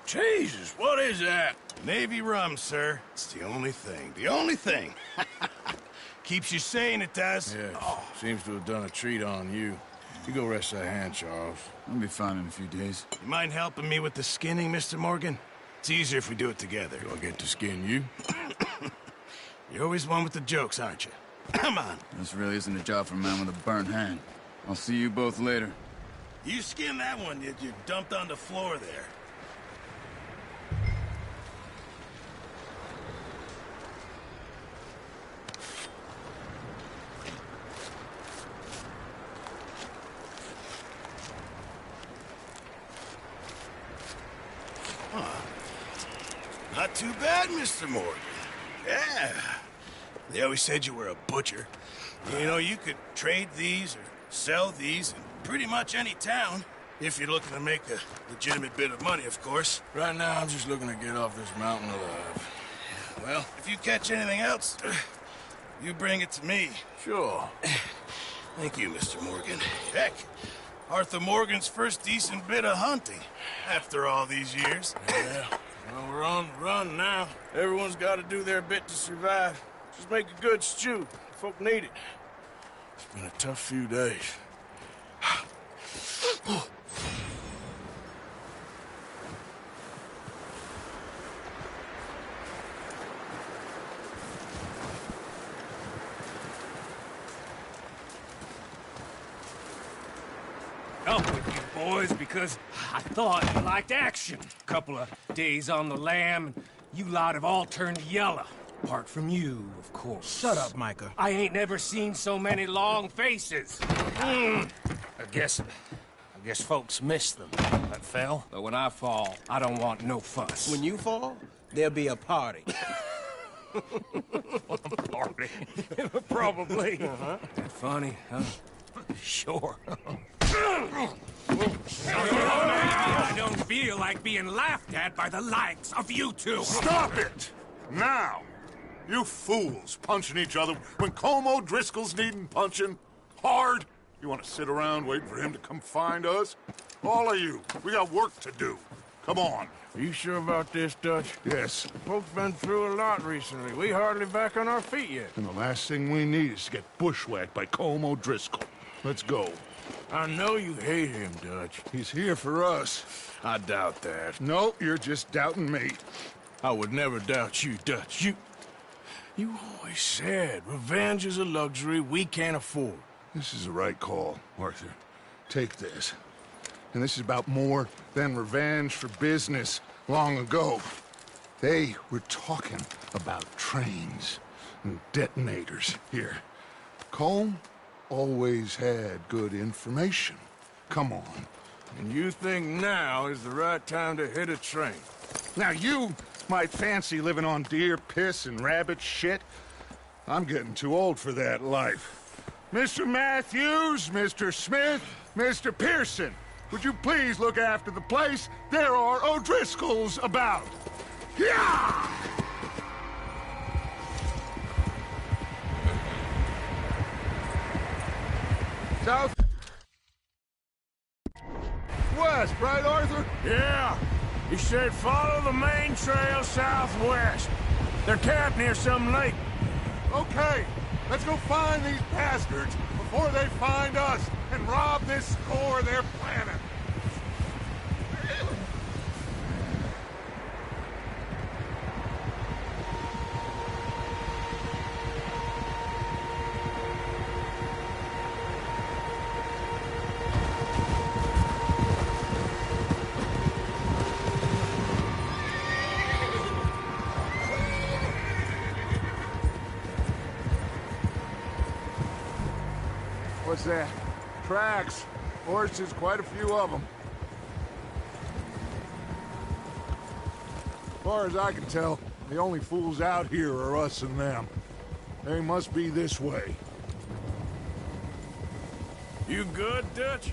Jesus, what is that? Navy rum, sir. It's the only thing. The only thing. Keeps you sane, it does. Yeah, seems to have done a treat on you. You go rest that hand, Charles. I'll be fine in a few days. You mind helping me with the skinning, Mr. Morgan? It's easier if we do it together. Do I get to skin you? You're always one with the jokes, aren't you? Come on. This really isn't a job for a man with a burnt hand. I'll see you both later. You skinned that one that you dumped on the floor there. Not too bad, Mr. Morgan. Yeah. They always said you were a butcher. You know, you could trade these or sell these in pretty much any town. If you're looking to make a legitimate bit of money, of course. Right now, I'm just looking to get off this mountain alive. Well, if you catch anything else, you bring it to me. Sure. Thank you, Mr. Morgan. Heck, Arthur Morgan's first decent bit of hunting after all these years. Yeah. Well, we're on the run now. Everyone's got to do their bit to survive. Just make a good stew. Folk need it. It's been a tough few days. Up with you boys because I thought you liked action. Couple of days on the lam, and you lot have all turned yellow. Apart from you, of course. Shut up, Micah. I ain't never seen so many long faces. I guess folks miss them. That fell? But when I fall, I don't want no fuss. When you fall, there'll be a party. Party? Probably. That funny, huh? Sure. I don't feel like being laughed at by the likes of you two. Stop it! Now! You fools punching each other when Como Driscoll's needing punching. Hard. You want to sit around waiting for him to come find us? All of you, we got work to do. Come on. Are you sure about this, Dutch? Yes. Folks been through a lot recently. We hardly back on our feet yet. And the last thing we need is to get bushwhacked by Como Driscoll. Let's go. I know you hate him, Dutch. He's here for us. I doubt that. No, you're just doubting me. I would never doubt you, Dutch. You always said revenge is a luxury we can't afford. This is the right call, Arthur. Take this. And this is about more than revenge for business long ago. They were talking about trains and detonators here. Colm always had good information. Come on. And you think now is the right time to hit a train? Now you might fancy living on deer piss and rabbit shit. I'm getting too old for that life. Mr. Matthews, Mr. Smith, Mr. Pearson, would you please look after the place? There are O'Driscolls about. Yeah! South west, right, Arthur? Yeah. He said follow the main trail southwest. They're camped near some lake. Okay, let's go find these bastards before they find us and rob this core they're planning. What's that? Tracks. Horses, quite a few of them. As far as I can tell, the only fools out here are us and them. They must be this way. You good, Dutch?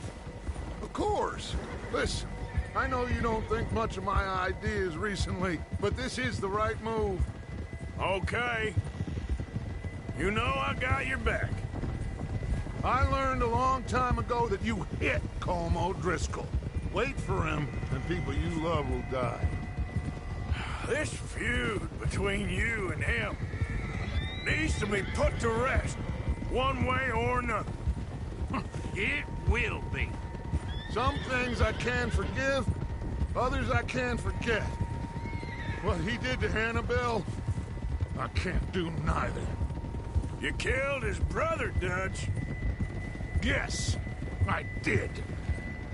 Of course. Listen, I know you don't think much of my ideas recently, but this is the right move. Okay. You know I got your back. I learned a long time ago that you hit Como Driscoll. Wait for him, and people you love will die. This feud between you and him needs to be put to rest, one way or another. It will be. Some things I can forgive, others I can forget. What he did to Annabelle, I can't do neither. You killed his brother, Dutch. Yes, I did.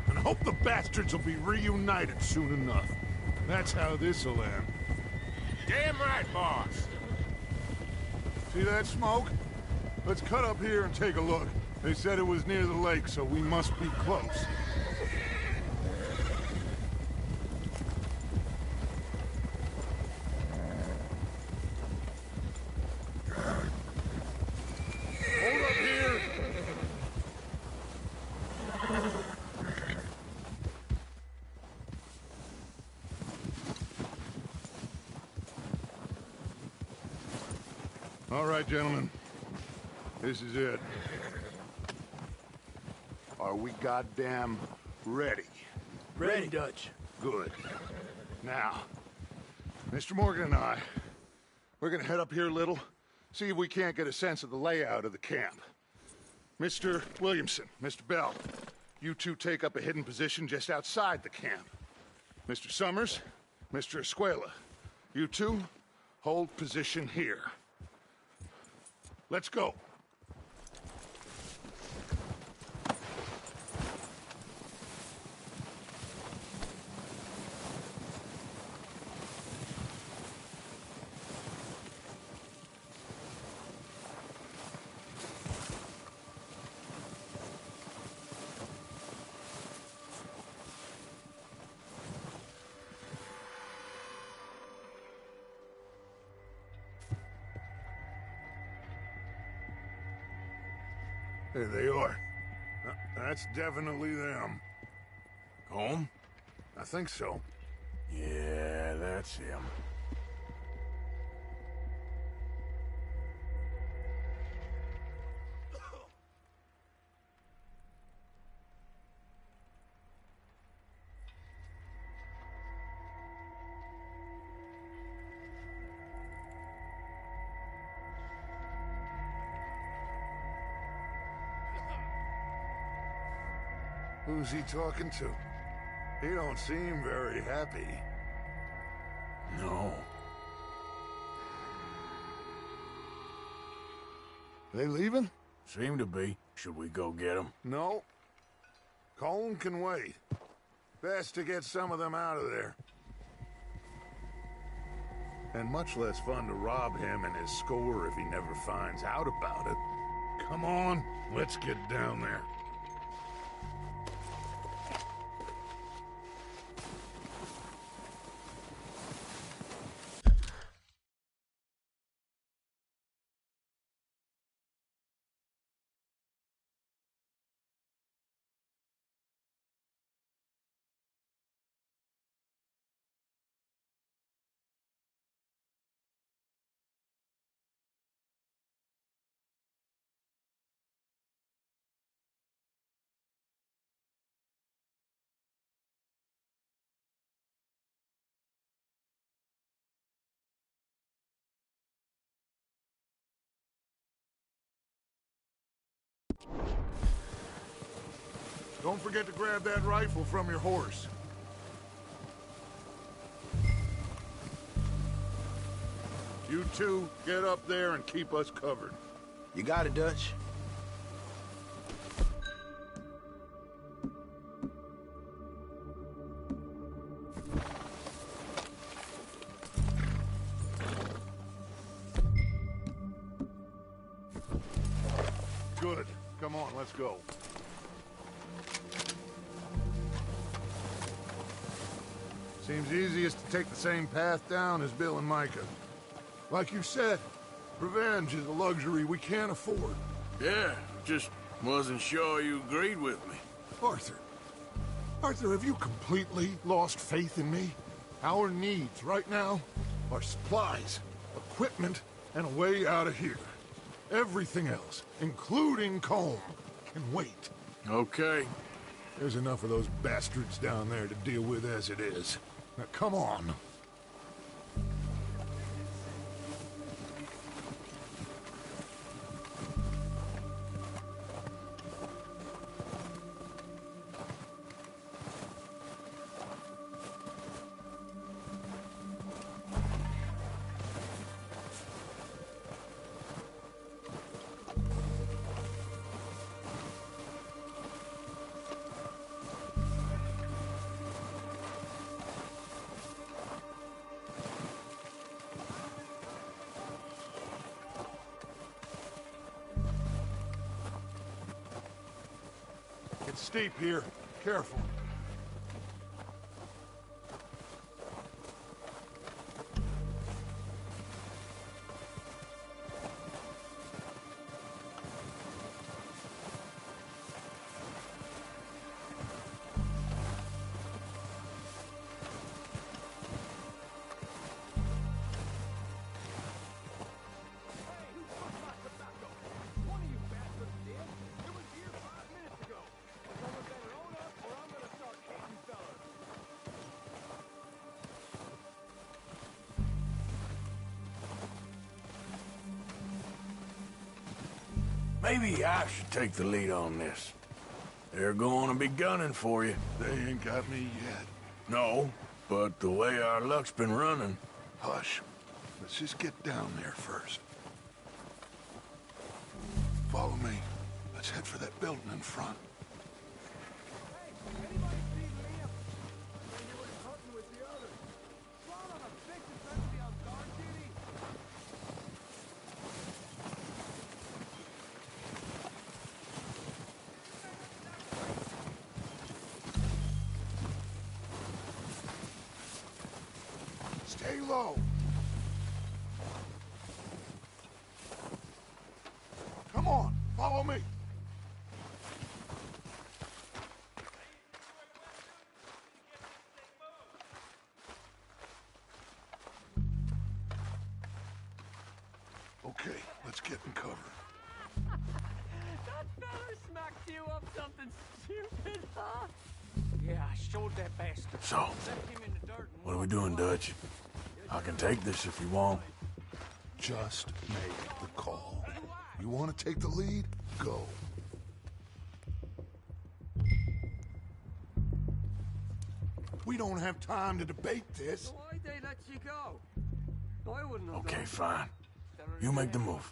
And I hope the bastards will be reunited soon enough. That's how this'll end. Damn right, boss. See that smoke? Let's cut up here and take a look. They said it was near the lake, so we must be close. Hold up here! All right, gentlemen. This is it. Are we goddamn ready? Ready, Dutch. Good. Now, Mr. Morgan and I, we're gonna head up here a little, see if we can't get a sense of the layout of the camp. Mr. Williamson, Mr. Bell, you two take up a hidden position just outside the camp. Mr. Summers, Mr. Escuela, you two hold position here. Let's go. There they are. That's definitely them. Home? I think so. Yeah, that's him. Who's he talking to? He don't seem very happy. No. They leaving? Seem to be. Should we go get them? No. Colm can wait. Best to get some of them out of there. And much less fun to rob him and his score if he never finds out about it. Come on, let's get down there. Don't forget to grab that rifle from your horse. You two, get up there and keep us covered. You got it, Dutch. Good. Come on, let's go. Seems easiest to take the same path down as Bill and Micah. Like you said, revenge is a luxury we can't afford. Yeah, just wasn't sure you agreed with me. Arthur. Arthur, have you completely lost faith in me? Our needs right now are supplies, equipment, and a way out of here. Everything else, including Colm, can wait. Okay. There's enough of those bastards down there to deal with as it is. Now, come on. It's steep here. Careful. Maybe I should take the lead on this. They're going to be gunning for you. They ain't got me yet. No, but the way our luck's been running... Hush. Let's just get down there first. Follow me. Let's head for that building in front. Stay low. Come on, follow me. in cover. That fella smacked you up something stupid, huh? Yeah, I showed that bastard. So, Left him in the dirt and what are we doing, Dutch? I can take this if you want. Just make the call. You want to take the lead? Go. We don't have time to debate this. So why'd they let you go? I wouldn't have Okay, done fine. You make the move.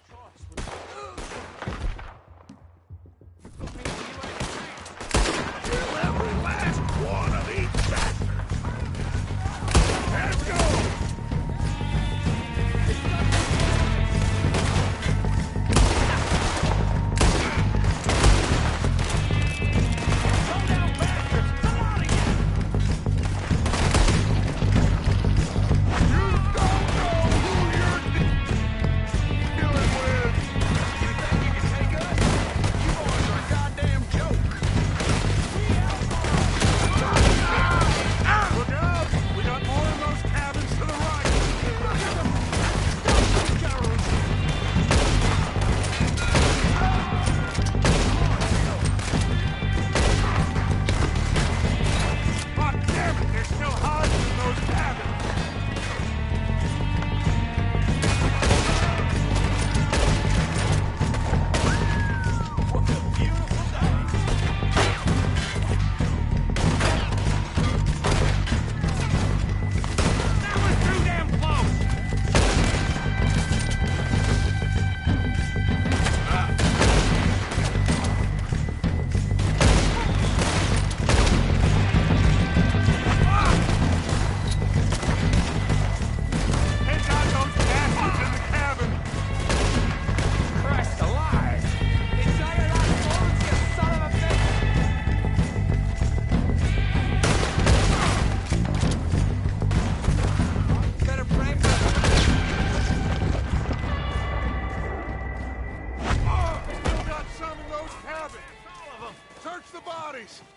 Kill every last one of these bastards! Let's go!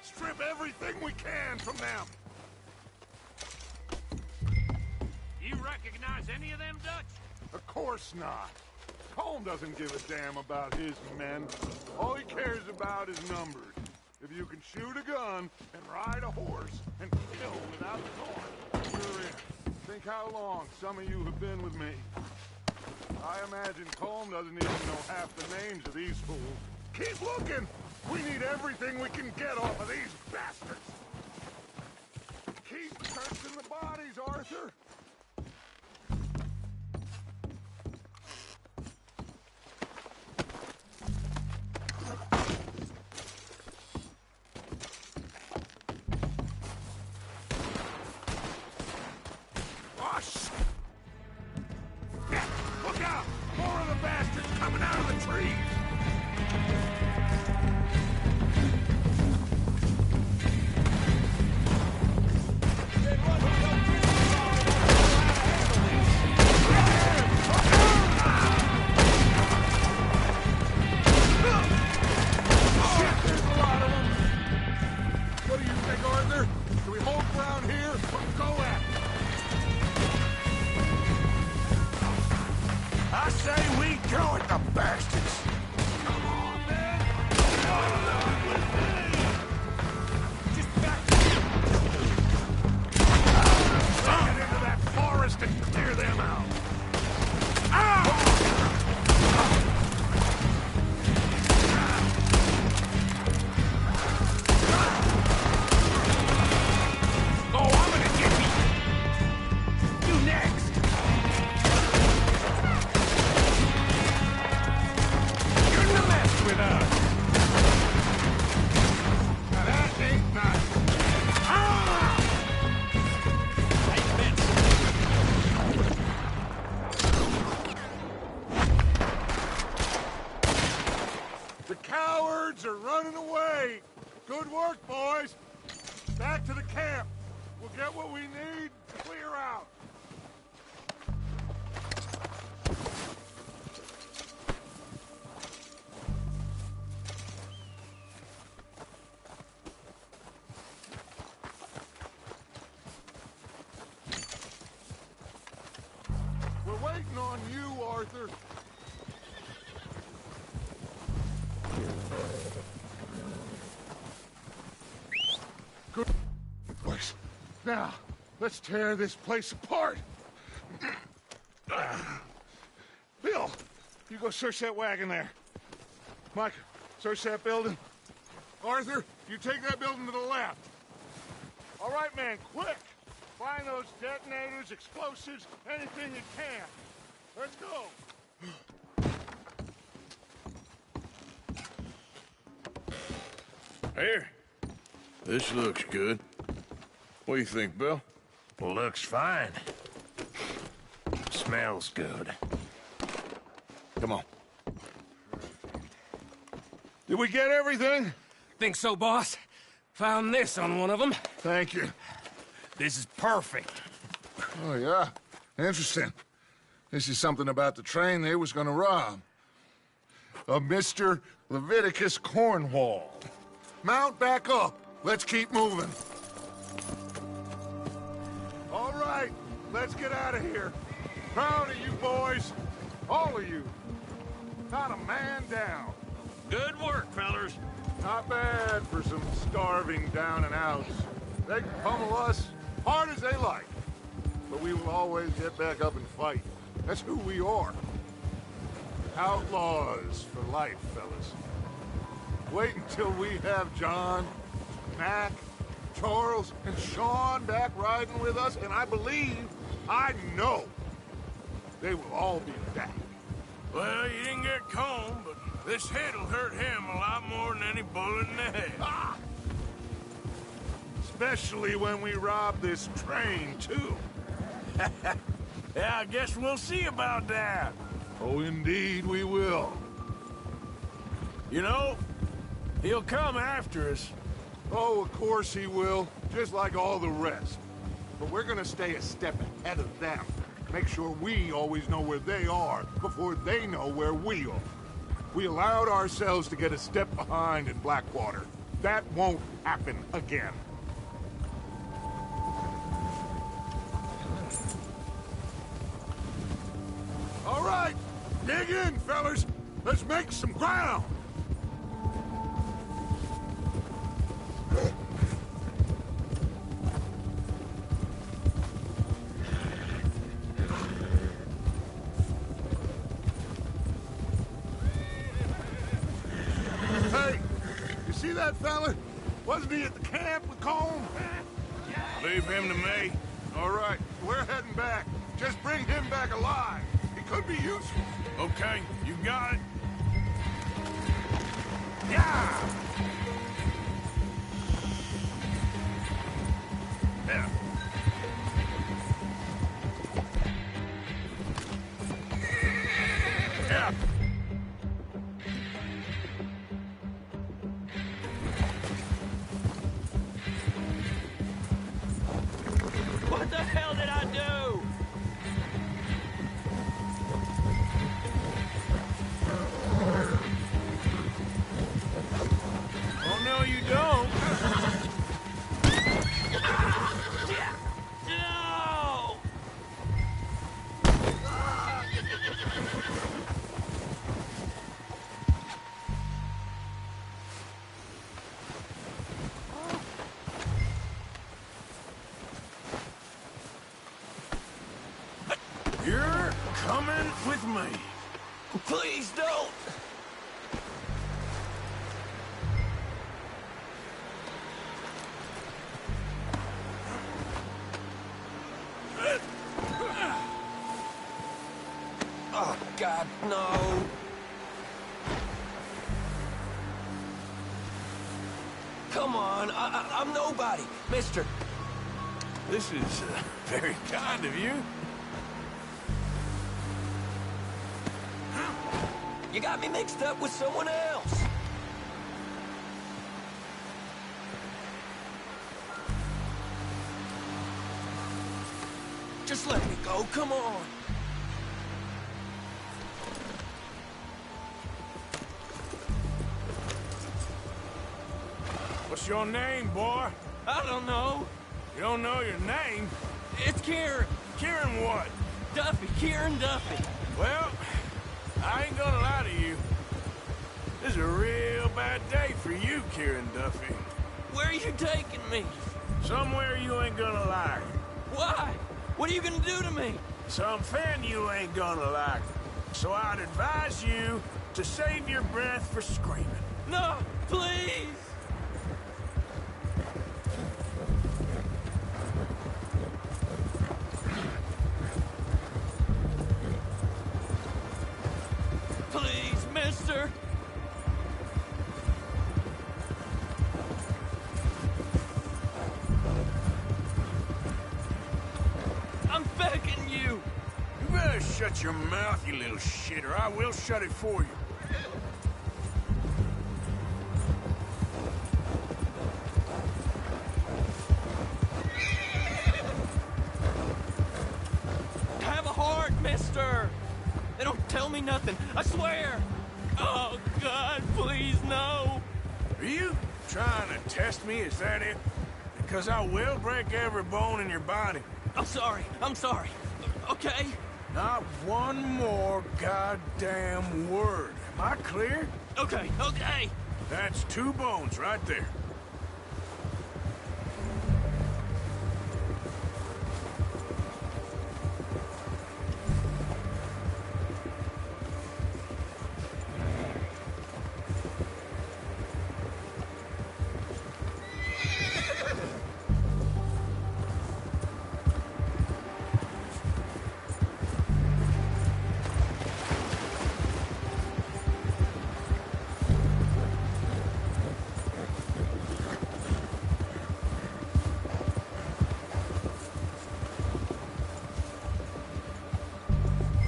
Strip everything we can from them. You recognize any of them, Dutch? Of course not. Colm doesn't give a damn about his men. All he cares about is numbers. If you can shoot a gun and ride a horse and kill without thorn, you're in. Think how long some of you have been with me. I imagine Colm doesn't even know half the names of these fools. Keep looking! We need everything we can get off of these bastards! Keep searching the bodies, Arthur! Oh, shit! Yeah, look out! More of the bastards coming out of the trees! Are running away. Good work, boys. Back to the camp. We'll get what we need to clear out. We're waiting on you, Arthur. Good place. Now, let's tear this place apart. Bill, you go search that wagon there. Mike, search that building. Arthur, you take that building to the left. All right, man, quick! Find those detonators, explosives, anything you can. Let's go. Here. This looks good. What do you think, Bill? Looks fine. Smells good. Come on. Did we get everything? Think so, boss. Found this on one of them. Thank you. This is perfect. Oh, yeah? Interesting. This is something about the train they was gonna rob. A Mr. Leviticus Cornwall. Mount back up. Let's keep moving. All right, let's get out of here. Proud of you boys. All of you. Not a man down. Good work, fellers. Not bad for some starving down and outs. They can pummel us hard as they like. But we will always get back up and fight. That's who we are. Outlaws for life, fellas. Wait until we have John, Mac, Charles, and Sean back riding with us, and I know, they will all be back. Well, you didn't get Combe, but this hit'll hurt him a lot more than any bullet in the head. Ah! Especially when we rob this train, too. Yeah, I guess we'll see about that. Oh, indeed we will. You know, he'll come after us. Oh, of course he will, just like all the rest. But we're gonna stay a step ahead of them. Make sure we always know where they are before they know where we are. We allowed ourselves to get a step behind in Blackwater. That won't happen again. All right, dig in, fellas. Let's make some ground. Hey, you see that fella? Wasn't he at the camp with Combe? Leave him to me. All right, we're heading back. Just bring him back alive. He could be useful. Okay, you got it. Yeah! Yeah. Yeah. What the hell did I do? Oh, no, you don't. No! You're coming with me. Please don't! Oh, God, no! Come on, I'm nobody, mister. This is very kind of you. You got me mixed up with someone else. Just let me go, come on. What's your name, boy? I don't know. You don't know your name? It's Kieran. Kieran what? Duffy, Kieran Duffy. Well, I ain't gonna lie to you. This is a real bad bad day for you, Kieran Duffy. Where are you taking me? Somewhere you ain't gonna like. Why? What are you gonna do to me? Something you ain't gonna like. So I'd advise you to save your breath for screaming. No, please! Please, mister! I'm begging you! You better shut your mouth, you little shit, or I will shut it for you. Have a heart, mister! They don't tell me nothing, I swear! Oh, God, please, no! Are you trying to test me? Is that it? Because I will break every bone in your body. I'm sorry, okay? Not one more goddamn word. Am I clear? Okay. That's 2 bones right there.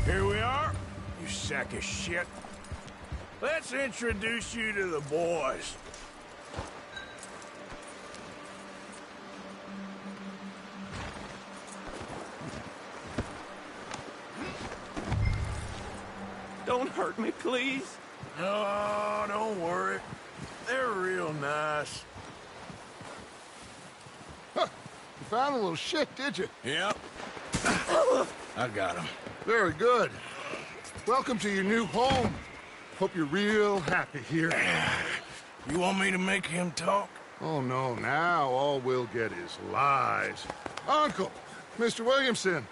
Here we are, you sack of shit. Let's introduce you to the boys. Don't hurt me, please. No, don't worry. They're real nice. Huh. You found a little shit, did you? Yep. I got him. Very good. Welcome to your new home. Hope you're real happy here. You want me to make him talk? Oh, no. Now all we'll get is lies. Uncle, Mr. Williamson,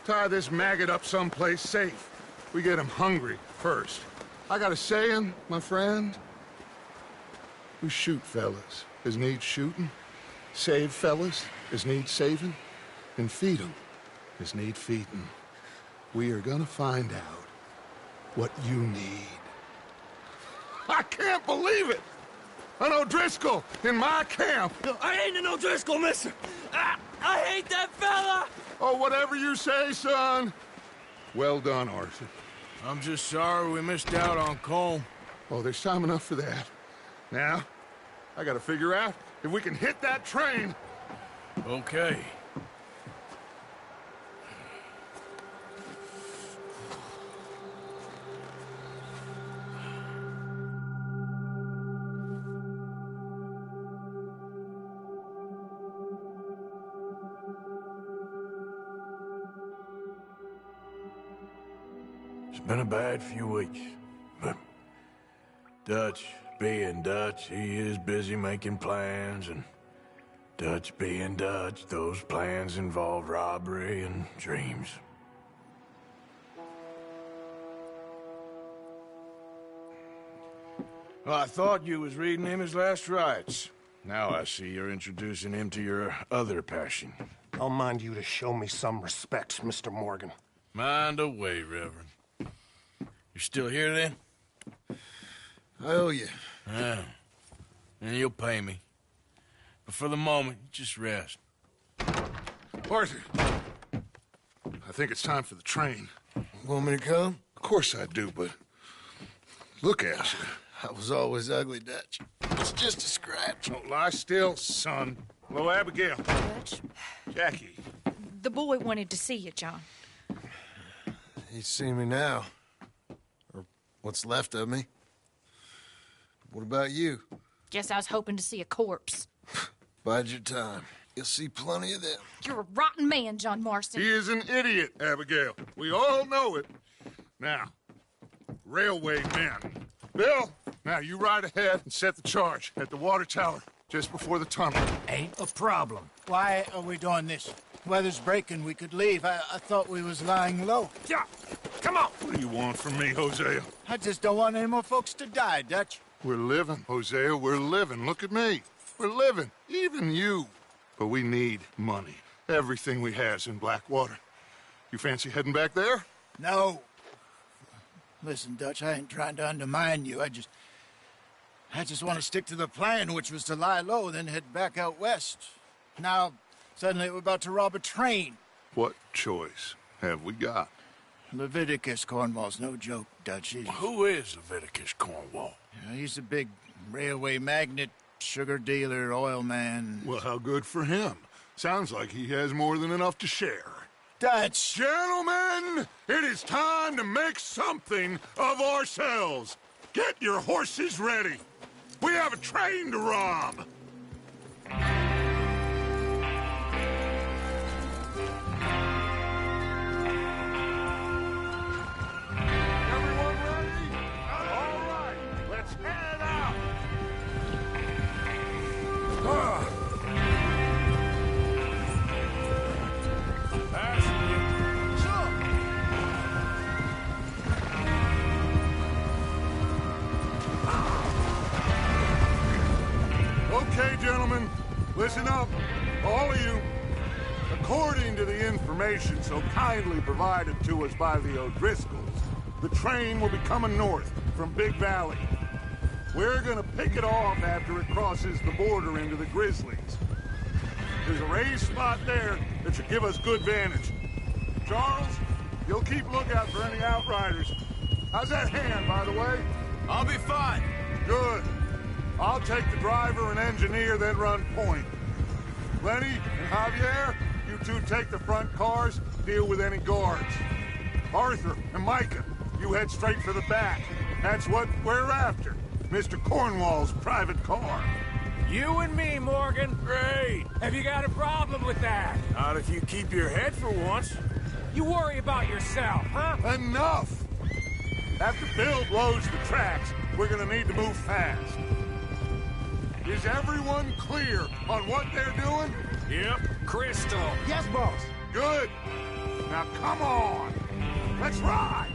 tie this maggot up someplace safe. We get him hungry first. I got a saying, my friend. We shoot fellas as need shooting, save fellas as need saving, and feed them as need feeding. We are gonna find out what you need. I can't believe it! An O'Driscoll in my camp! No, I ain't an O'Driscoll, mister! I hate that fella! Oh, whatever you say, son. Well done, Arthur. I'm just sorry we missed out on Colm. Oh, there's time enough for that. Now, I gotta figure out if we can hit that train. Okay. It's been a bad few weeks, but Dutch being Dutch, he is busy making plans, and Dutch being Dutch, those plans involve robbery and dreams. Well, I thought you was reading him his last rites. Now I see you're introducing him to your other passion. I'll mind you to show me some respect, Mr. Morgan. Mind away, Reverend. You still here, then? I owe you. Yeah. And you'll pay me. But for the moment, just rest. Arthur, I think it's time for the train. Want me to come? Of course I do, but look at you. I was always ugly, Dutch. It's just a scratch. Don't lie still, son. Hello, Abigail. Dutch, Jackie. the boy wanted to see you, John. He's seen me now. Or what's left of me. What about you? Guess I was hoping to see a corpse. Bide your time. You'll see plenty of them. You're a rotten man, John Marston. He is an idiot, Abigail. We all know it. Now, railway men. Bill, Now, you ride ahead and set the charge at the water tower just before the tunnel. Ain't a problem. Why are we doing this? Weather's breaking. We could leave. I thought we was lying low. Yeah, come on. What do you want from me, Hosea? I just don't want any more folks to die, Dutch. We're living, Hosea. We're living. Look at me. We're living. Even you. But we need money. Everything we has in Blackwater. You fancy heading back there? No. Listen, Dutch, I ain't trying to undermine you. I just want to stick to the plan, which was to lie low, then head back out west. Now, suddenly we're about to rob a train. What choice have we got? Leviticus Cornwall's no joke, Dutch. Who is Leviticus Cornwall? He's a big railway magnate, sugar dealer, oil man. Well, how good for him. Sounds like he has more than enough to share. Dutch! Gentlemen, it is time to make something of ourselves. Get your horses ready. We have a train to rob. Everyone ready? All right, let's head out. Okay, gentlemen, listen up, all of you. According to the information so kindly provided to us by the O'Driscolls, the train will be coming north from Big Valley. We're gonna pick it off after it crosses the border into the Grizzlies. There's a raised spot there that should give us good vantage. Charles, you'll keep lookout for any outriders. How's that hand, by the way? I'll be fine. Good. I'll take the driver and engineer, then run point. Lenny and Javier, you two take the front cars, deal with any guards. Arthur and Micah, you head straight for the back. That's what we're after. Mr. Cornwall's private car. You and me, Morgan. Great. Have you got a problem with that? Not if you keep your head for once. You worry about yourself, huh? Enough! After Bill blows the tracks, we're gonna need to move fast. Is everyone clear on what they're doing? Yep. Crystal. Yes, boss. Good. Now come on. Let's ride.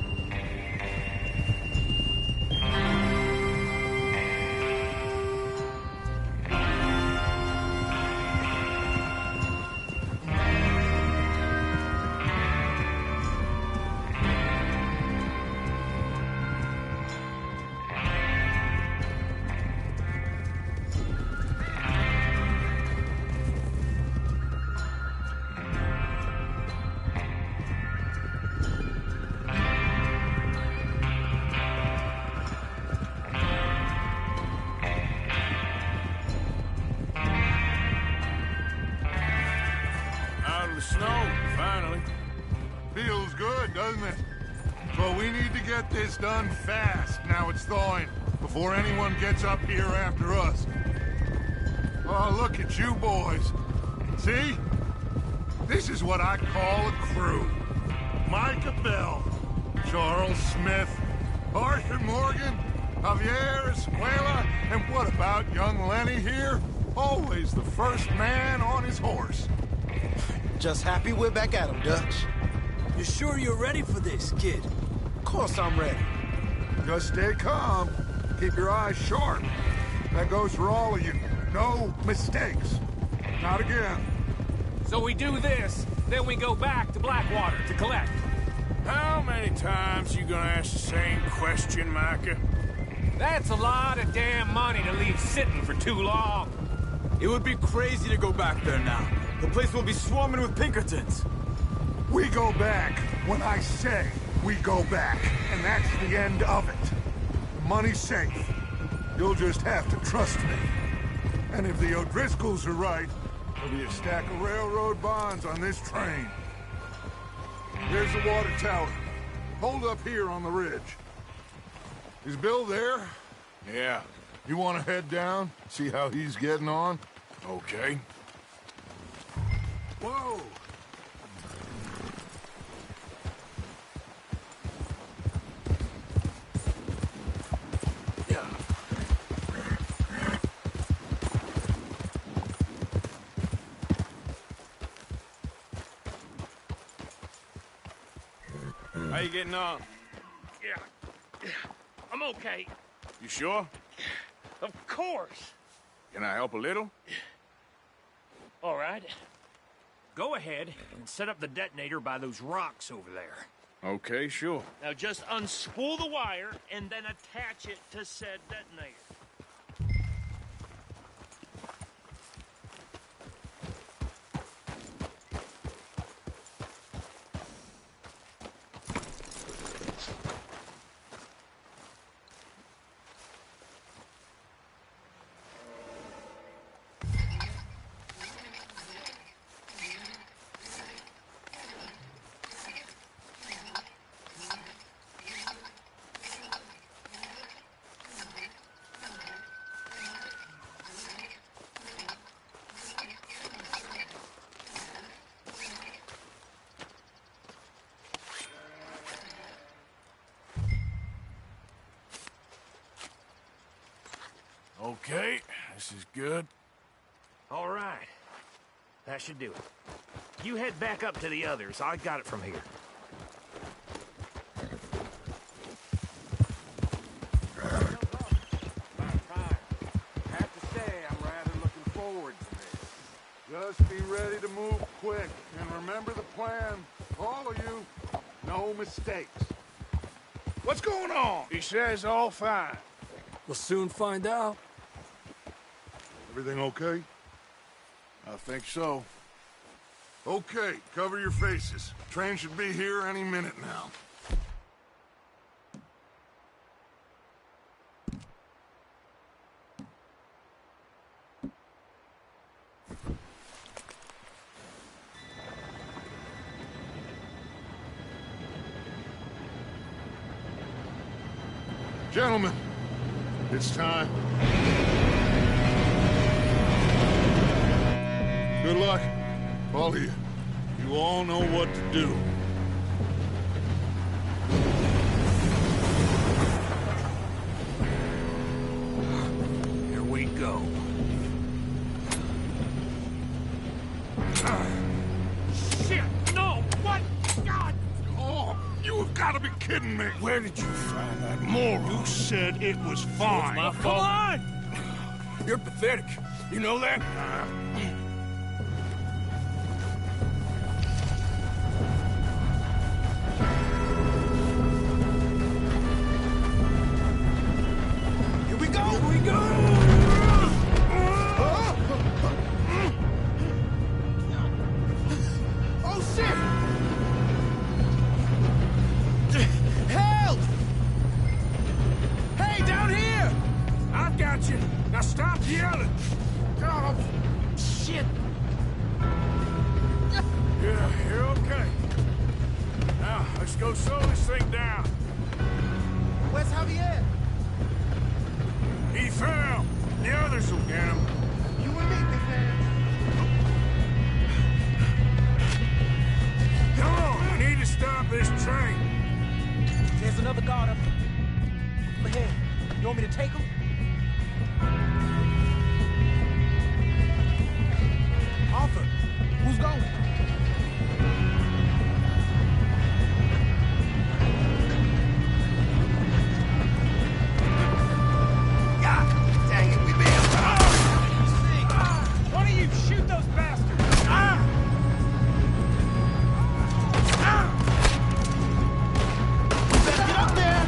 Feels good, doesn't it? But we need to get this done fast, now it's thawing, before anyone gets up here after us. Oh, look at you boys. See? This is what I call a crew. Micah Bell, Charles Smith, Arthur Morgan, Javier Escuela, and what about young Lenny here? Always the first man on his horse. Just happy we're back at him, Dutch. You sure you're ready for this, kid? Of course I'm ready. Just stay calm. Keep your eyes sharp. That goes for all of you. No mistakes. Not again. So we do this, then we go back to Blackwater to collect. How many times you gonna ask the same question, Micah? That's a lot of damn money to leave sitting for too long. It would be crazy to go back there now. The place will be swarming with Pinkertons. We go back when I say we go back, and that's the end of it. The money's safe. You'll just have to trust me. And if the O'Driscolls are right, there'll be a stack of railroad bonds on this train. Here's the water tower. Hold up here on the ridge. Is Bill there? Yeah. You want to head down, see how he's getting on? Okay. Whoa! How you getting on? Yeah. I'm okay. You sure? Of course. Can I help a little? All right. Go ahead and set up the detonator by those rocks over there. Okay, sure. Now just unspool the wire and then attach it to said detonator. Okay, this is good. All right. That should do it. You head back up to the others. I got it from here. Have to say, I'm rather looking forward to this. Just be ready to move quick, and remember the plan. All of you, no mistakes. What's going on? He says all fine. We'll soon find out. Everything okay? I think so. Okay, cover your faces. Train should be here any minute now. Gentlemen, it's time. Good luck, all of you. You all know what to do. Here we go. Shit! No! What? God! Oh, you have got to be kidding me. Where did you find that moron? You said it was fine. My Come fault. on! You're pathetic. You know that? Here we go! Here we go! Oh, shit! Help! Hey, down here! I've got you. Now stop yelling. Oh, shit! Yeah, you're okay. Now, let's go slow this thing down. Where's Javier? He fell. The others will get him. You and me, big man. Come on, we need to stop this train. There's another guard up ahead. You want me to take him? Arthur, who's going? God dang it, we made him. Why don't you shoot those bastards? We better get up there.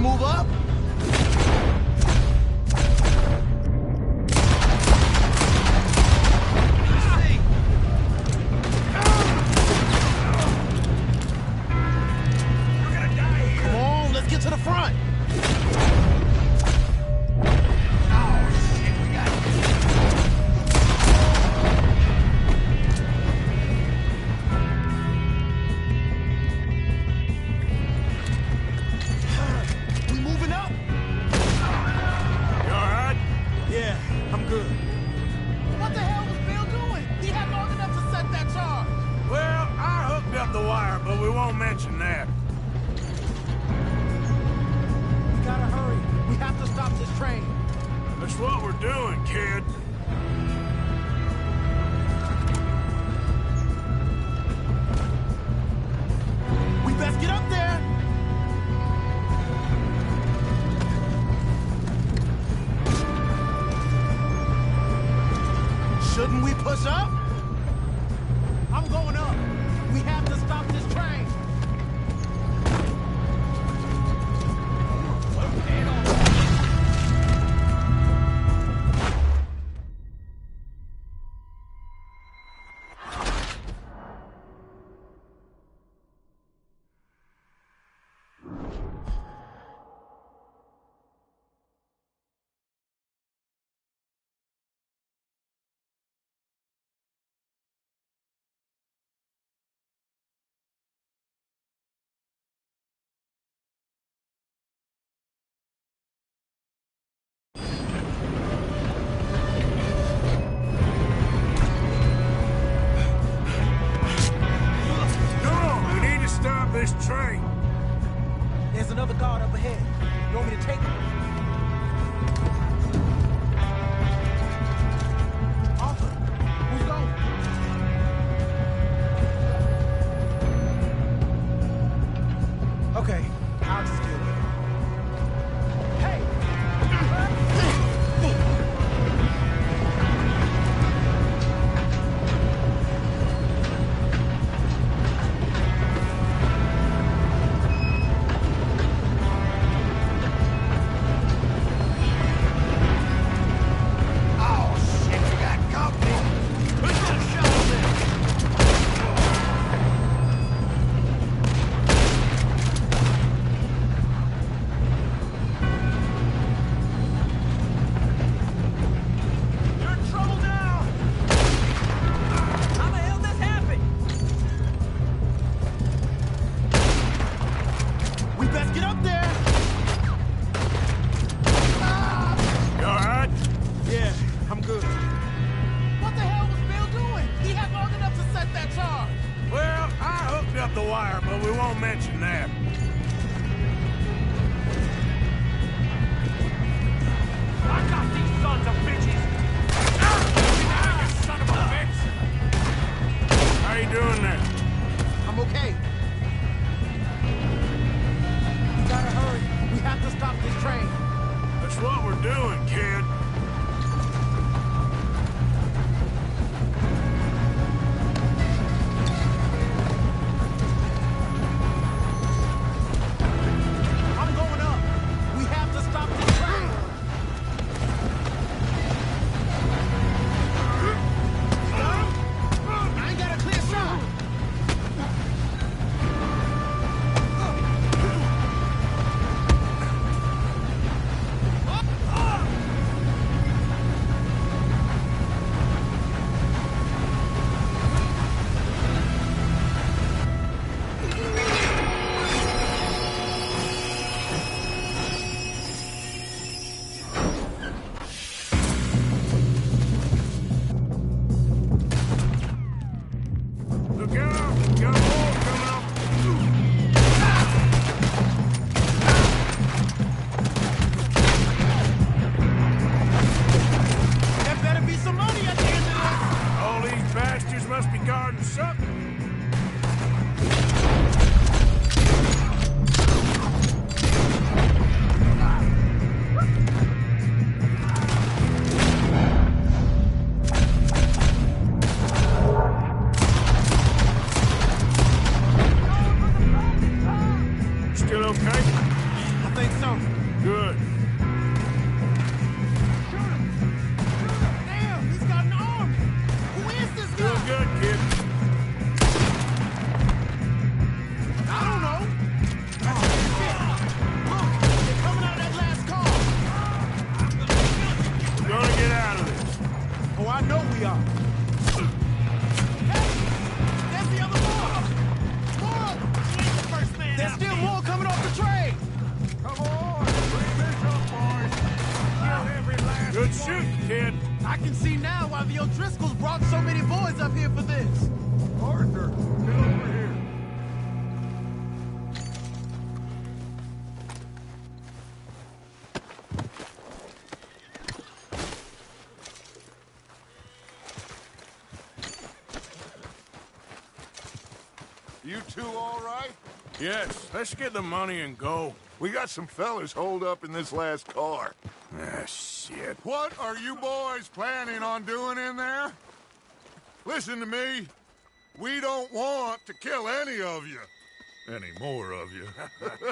move up? Come on, let's get to the front. Shouldn't we push up? I'm going up. We have to stop this train. This train. There's another guard up ahead. You want me to take him? Arthur, who's going? Okay, I'll just deal with it. Hey! think so. Good. Damn, he's got an army. Who is this guy? Doing good, kid. I don't know. Oh, shit. Look, they're coming out of that last car. We're gonna get out of this. Oh, I know we are. Hey, there's the other more. More of them. He ain't the first man. There's still more coming off the train. Come on, bring this up, boys. Kill every last Good shooting, kid. I can see now why the O'Driscolls brought so many boys up here for this. Arthur, get over here. You two all right? Yes, let's get the money and go. We got some fellas holed up in this last car. Ah, shit. What are you boys planning on doing in there? Listen to me. We don't want to kill any of you. Any more of you.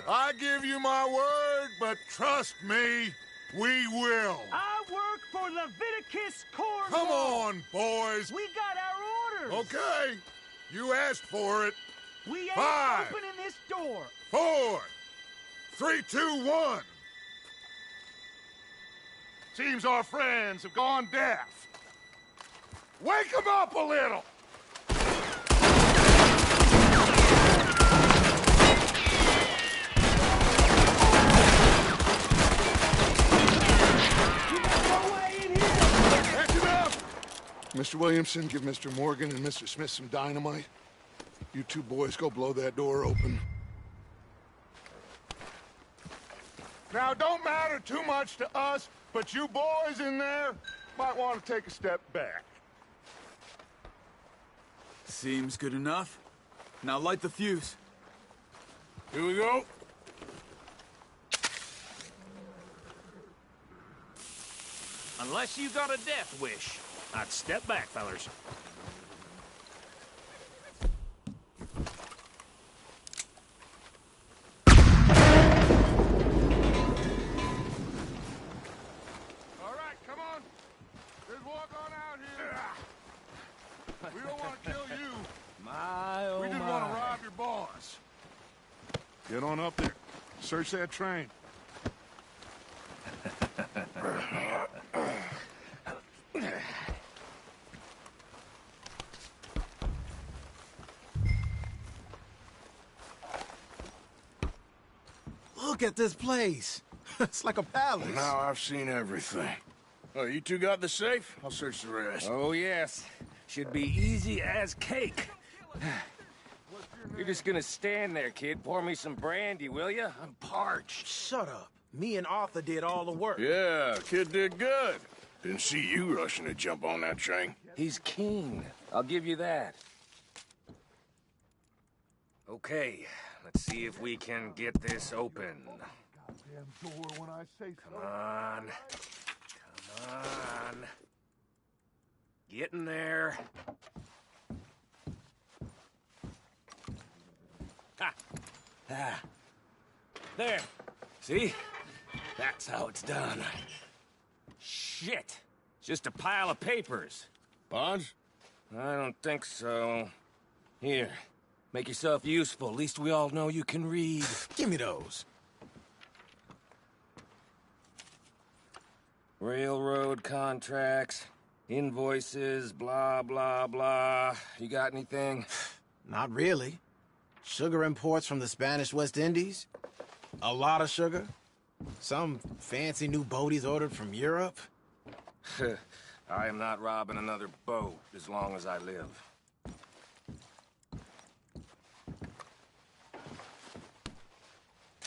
I give you my word, but trust me, we will. I work for Leviticus Corps. Come on, boys. We got our orders. Okay. You asked for it. We ain't 5, opening this door. 4, 3, 2, 1. Seems our friends have gone deaf. Wake them up a little! That's enough! Mr. Williamson, give Mr. Morgan and Mr. Smith some dynamite. You two boys go blow that door open. Now, don't matter too much to us, but you boys in there might want to take a step back. Seems good enough. Now light the fuse. Here we go. Unless you got a death wish, I'd step back, fellers. All right, come on. Let's walk on out here. We don't want to kill you. We just want to rob your boss. Get on up there. Search that train. Look at this place. It's like a palace. Now I've seen everything. Oh, you two got the safe? I'll search the rest. Oh, yes. Should be easy as cake. You're just gonna stand there, kid. Pour me some brandy, will you? I'm parched. Shut up. Me and Arthur did all the work. Yeah, kid did good. Didn't see you rushing to jump on that train. He's keen. I'll give you that. Okay, let's see if we can get this open. Goddamn door when I say so. Come on. Come on. Get in there. Ha! Ah. There. See? That's how it's done. Shit! Just a pile of papers. Bonds? I don't think so. Here. Make yourself useful. At least we all know you can read. Give me those. Railroad contracts, invoices, blah, blah, blah. You got anything? Not really. Sugar imports from the Spanish West Indies. A lot of sugar. Some fancy new boat he's ordered from Europe. I am not robbing another boat as long as I live.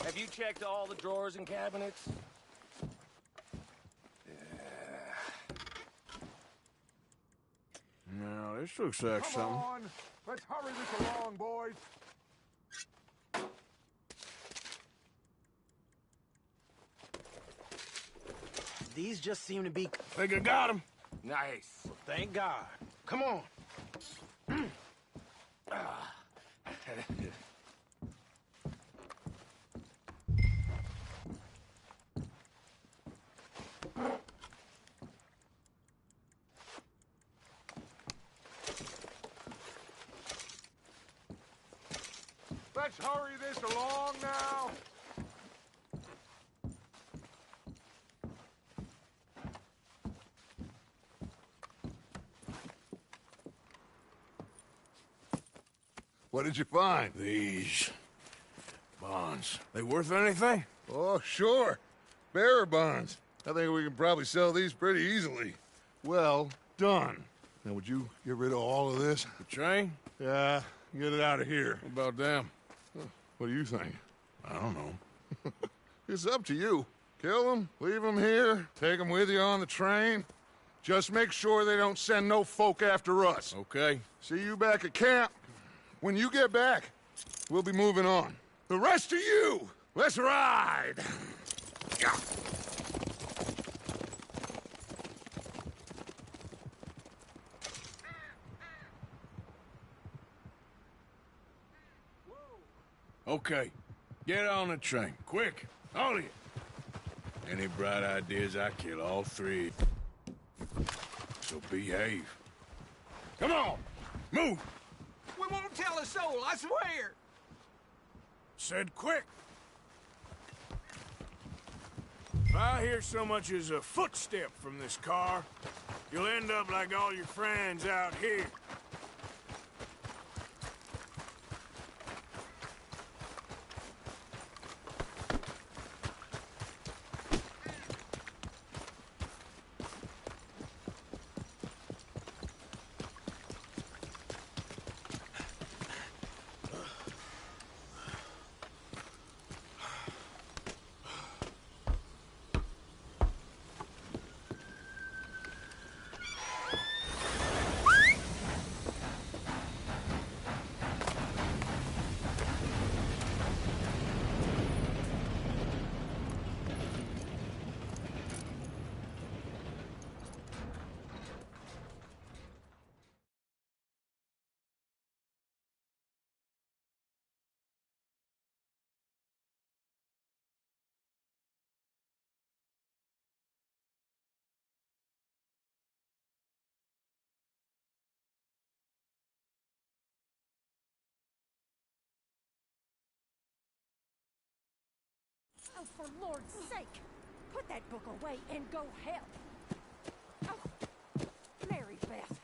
Have you checked all the drawers and cabinets? No, this looks like something. Come on, let's hurry this along, boys. These just seem to be... Think I got him. Nice. Thank God. Come on. Let's hurry this along now. What did you find? These bonds. They worth anything? Oh, sure. Bearer bonds. I think we can probably sell these pretty easily. Well done. Now, would you get rid of all of this? The train? Yeah, get it out of here. What about them? What do you think? I don't know. It's up to you. Kill them, leave them here, take them with you on the train. Just make sure they don't send no folk after us. Okay. See you back at camp. When you get back, we'll be moving on. The rest of you, let's ride! Okay. Get on the train. Quick. All of you. Any bright ideas, I kill all three. So behave. Come on! Move! We won't tell a soul, I swear! Said quick! If I hear so much as a footstep from this car, you'll end up like all your friends out here. Oh, for Lord's sake! Put that book away and go help! Oh, Mary Beth.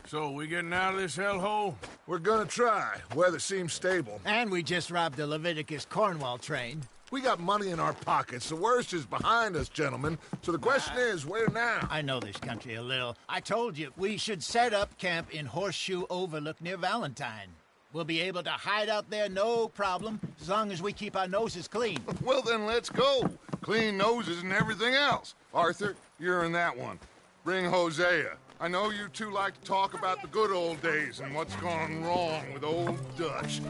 So, we getting out of this hellhole? We're gonna try. Weather seems stable. And we just robbed the Leviticus Cornwall train. We got money in our pockets. The worst is behind us, gentlemen. So the question is, where now? I know this country a little. I told you, we should set up camp in Horseshoe Overlook near Valentine. We'll be able to hide out there, no problem, as long as we keep our noses clean. Well, then let's go. Clean noses and everything else. Arthur, you're in that one. Bring Hosea. I know you two like to talk about the good old days and what's gone wrong with old Dutch.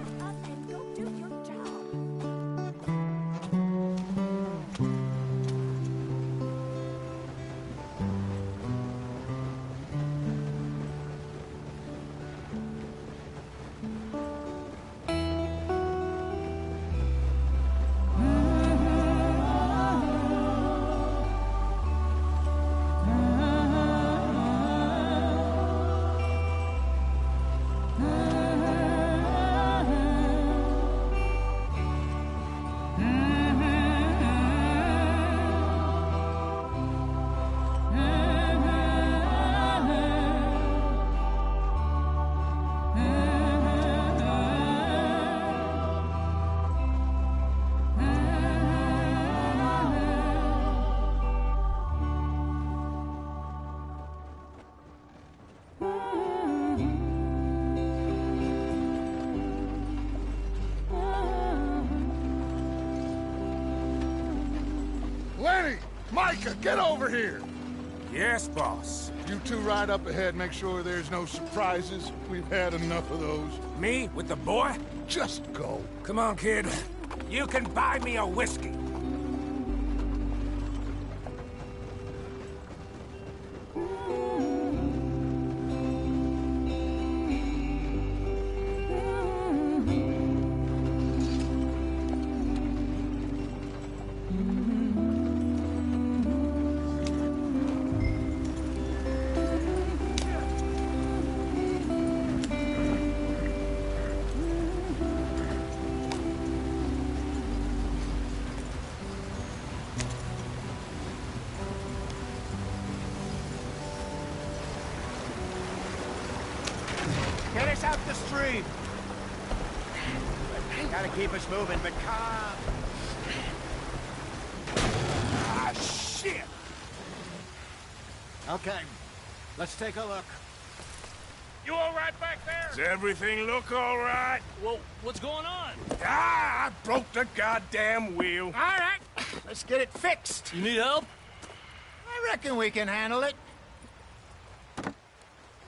Micah, get over here! Yes, boss. You two ride up ahead, make sure there's no surprises. We've had enough of those. Me? With the boy? Just go. Come on, kid. You can buy me a whiskey. Gotta keep us moving, but calm. Ah, shit! Okay, let's take a look. You all right back there? Does everything look all right? Well, what's going on? Ah, I broke the goddamn wheel. All right, let's get it fixed. You need help? I reckon we can handle it.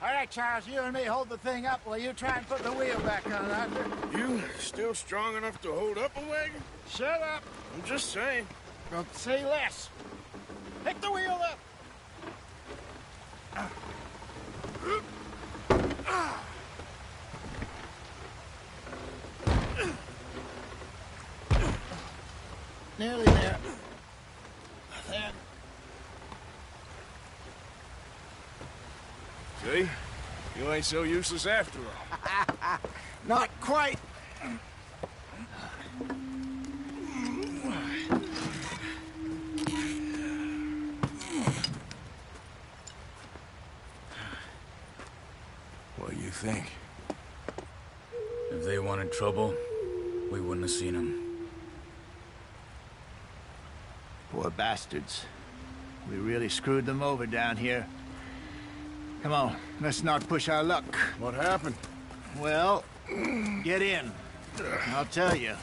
All right, Charles, you and me hold the thing up while you try and put the wheel back on, Arthur. You still strong enough to hold up a wagon? Shut up. I'm just saying. Don't say less. Pick the wheel up. Nearly there. There. See? You ain't so useless after all. Not quite. What do you think? If they wanted trouble, we wouldn't have seen them. Poor bastards. We really screwed them over down here. Come on, let's not push our luck. What happened? Well, get in. I'll tell you.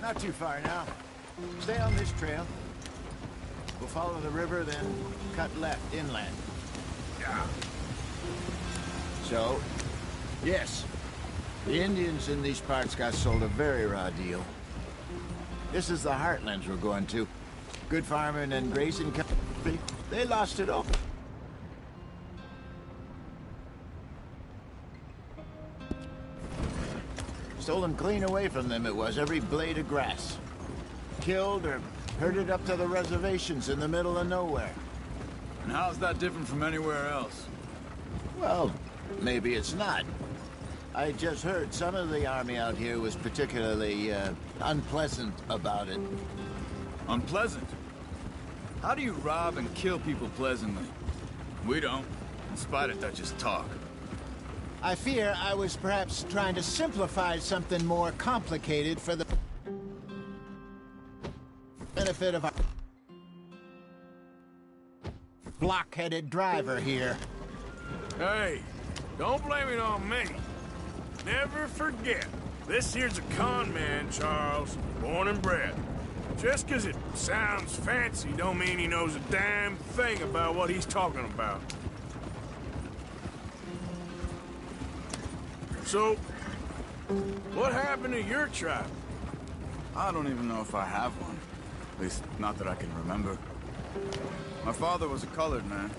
Not too far now. Stay on this trail. We'll follow the river, then cut left inland. Yeah. So, yes, the Indians in these parts got sold a very raw deal. This is the heartlands we're going to. Good farming and grazing country. They lost it all. Stolen clean away from them it was, every blade of grass. Killed or herded up to the reservations in the middle of nowhere. And how's that different from anywhere else? Well, maybe it's not. I just heard some of the army out here was particularly, unpleasant about it. Unpleasant? How do you rob and kill people pleasantly? We don't, in spite of Dutch's talk. I fear I was perhaps trying to simplify something more complicated for the benefit of our blockheaded driver here. Hey, don't blame it on me. Never forget, this here's a con man, Charles, born and bred. Just 'cause it sounds fancy don't mean he knows a damn thing about what he's talking about. So, what happened to your tribe? I don't even know if I have one. At least, not that I can remember. My father was a colored man.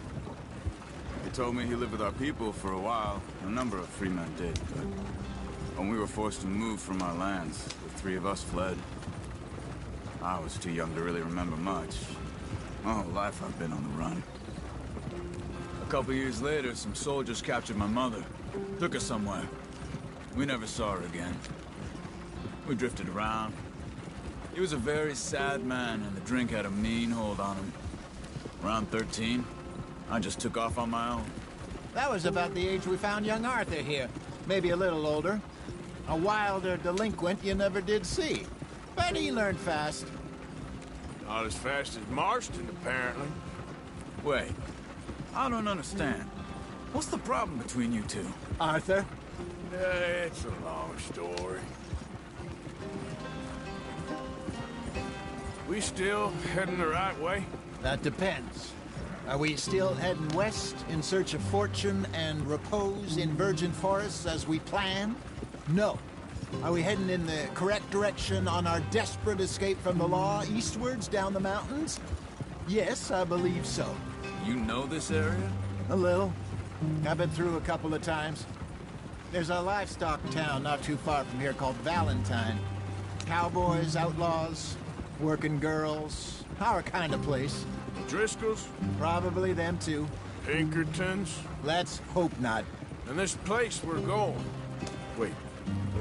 He told me he lived with our people for a while. A number of free men did, but when we were forced to move from our lands, the three of us fled. I was too young to really remember much. My whole life I've been on the run. A couple years later, some soldiers captured my mother. Took her somewhere. We never saw her again. We drifted around. He was a very sad man, and the drink had a mean hold on him. Around 13, I just took off on my own. That was about the age we found young Arthur here. Maybe a little older. A wilder delinquent you never did see. But he learned fast. Not as fast as Marston, apparently. Wait, I don't understand. What's the problem between you two? Arthur? It's a long story. We still heading the right way? That depends. Are we still heading west in search of fortune and repose in virgin forests as we planned? No. Are we heading in the correct direction on our desperate escape from the law eastwards down the mountains? Yes, I believe so. You know this area? A little. I've been through a couple of times. There's a livestock town not too far from here called Valentine. Cowboys, outlaws, working girls, our kind of place. Driscolls? Probably them too. Pinkertons? Let's hope not. And this place we're going. Wait,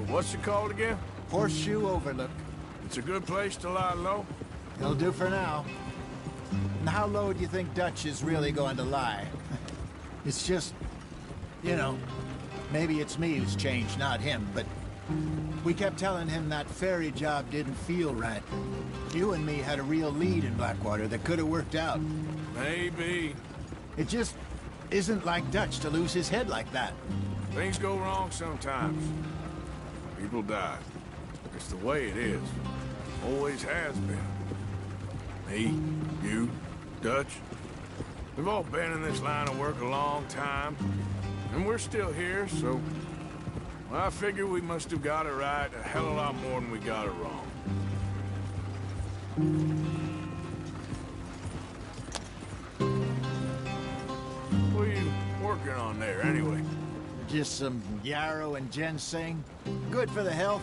what's it called again? Horseshoe Overlook. It's a good place to lie low. It'll do for now. And how low do you think Dutch is really going to lie? It's just, you know, maybe it's me who's changed, not him, but we kept telling him that ferry job didn't feel right. You and me had a real lead in Blackwater that could have worked out. Maybe. It just isn't like Dutch to lose his head like that. Things go wrong sometimes. People die. It's the way it is. Always has been. Me, you, Dutch. We've all been in this line of work a long time. And we're still here, so... well, I figure we must have got it right a hell of a lot more than we got it wrong. What are you working on there, anyway? Just some yarrow and ginseng. Good for the health.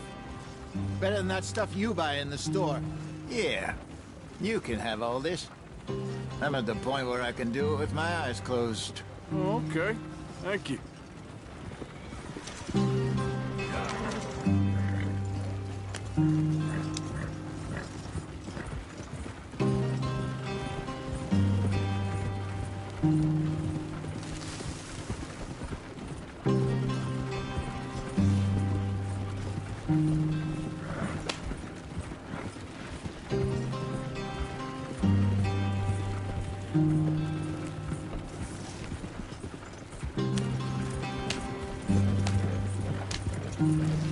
Better than that stuff you buy in the store. Yeah, you can have all this. I'm at the point where I can do it with my eyes closed. Oh, okay. Thank you.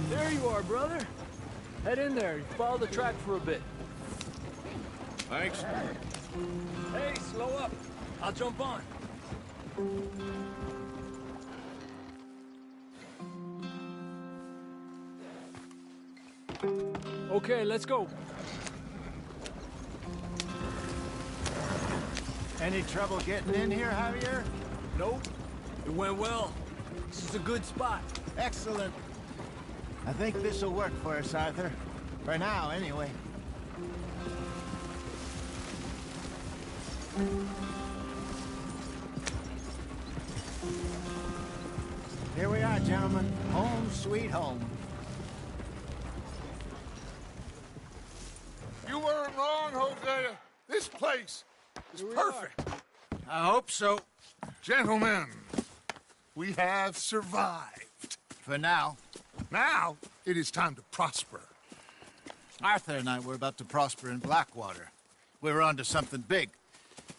There you are, brother. Head in there. Follow the track for a bit. Thanks. Hey, slow up. I'll jump on. Okay, let's go. Any trouble getting in here, Javier? Nope. It went well. This is a good spot. Excellent. I think this'll work for us, Arthur. For now, anyway. Here we are, gentlemen. Home sweet home. You weren't wrong, Hosea. This place is perfect. I hope so. Gentlemen, we have survived. For now. Now, it is time to prosper. Arthur and I were about to prosper in Blackwater. We were onto something big.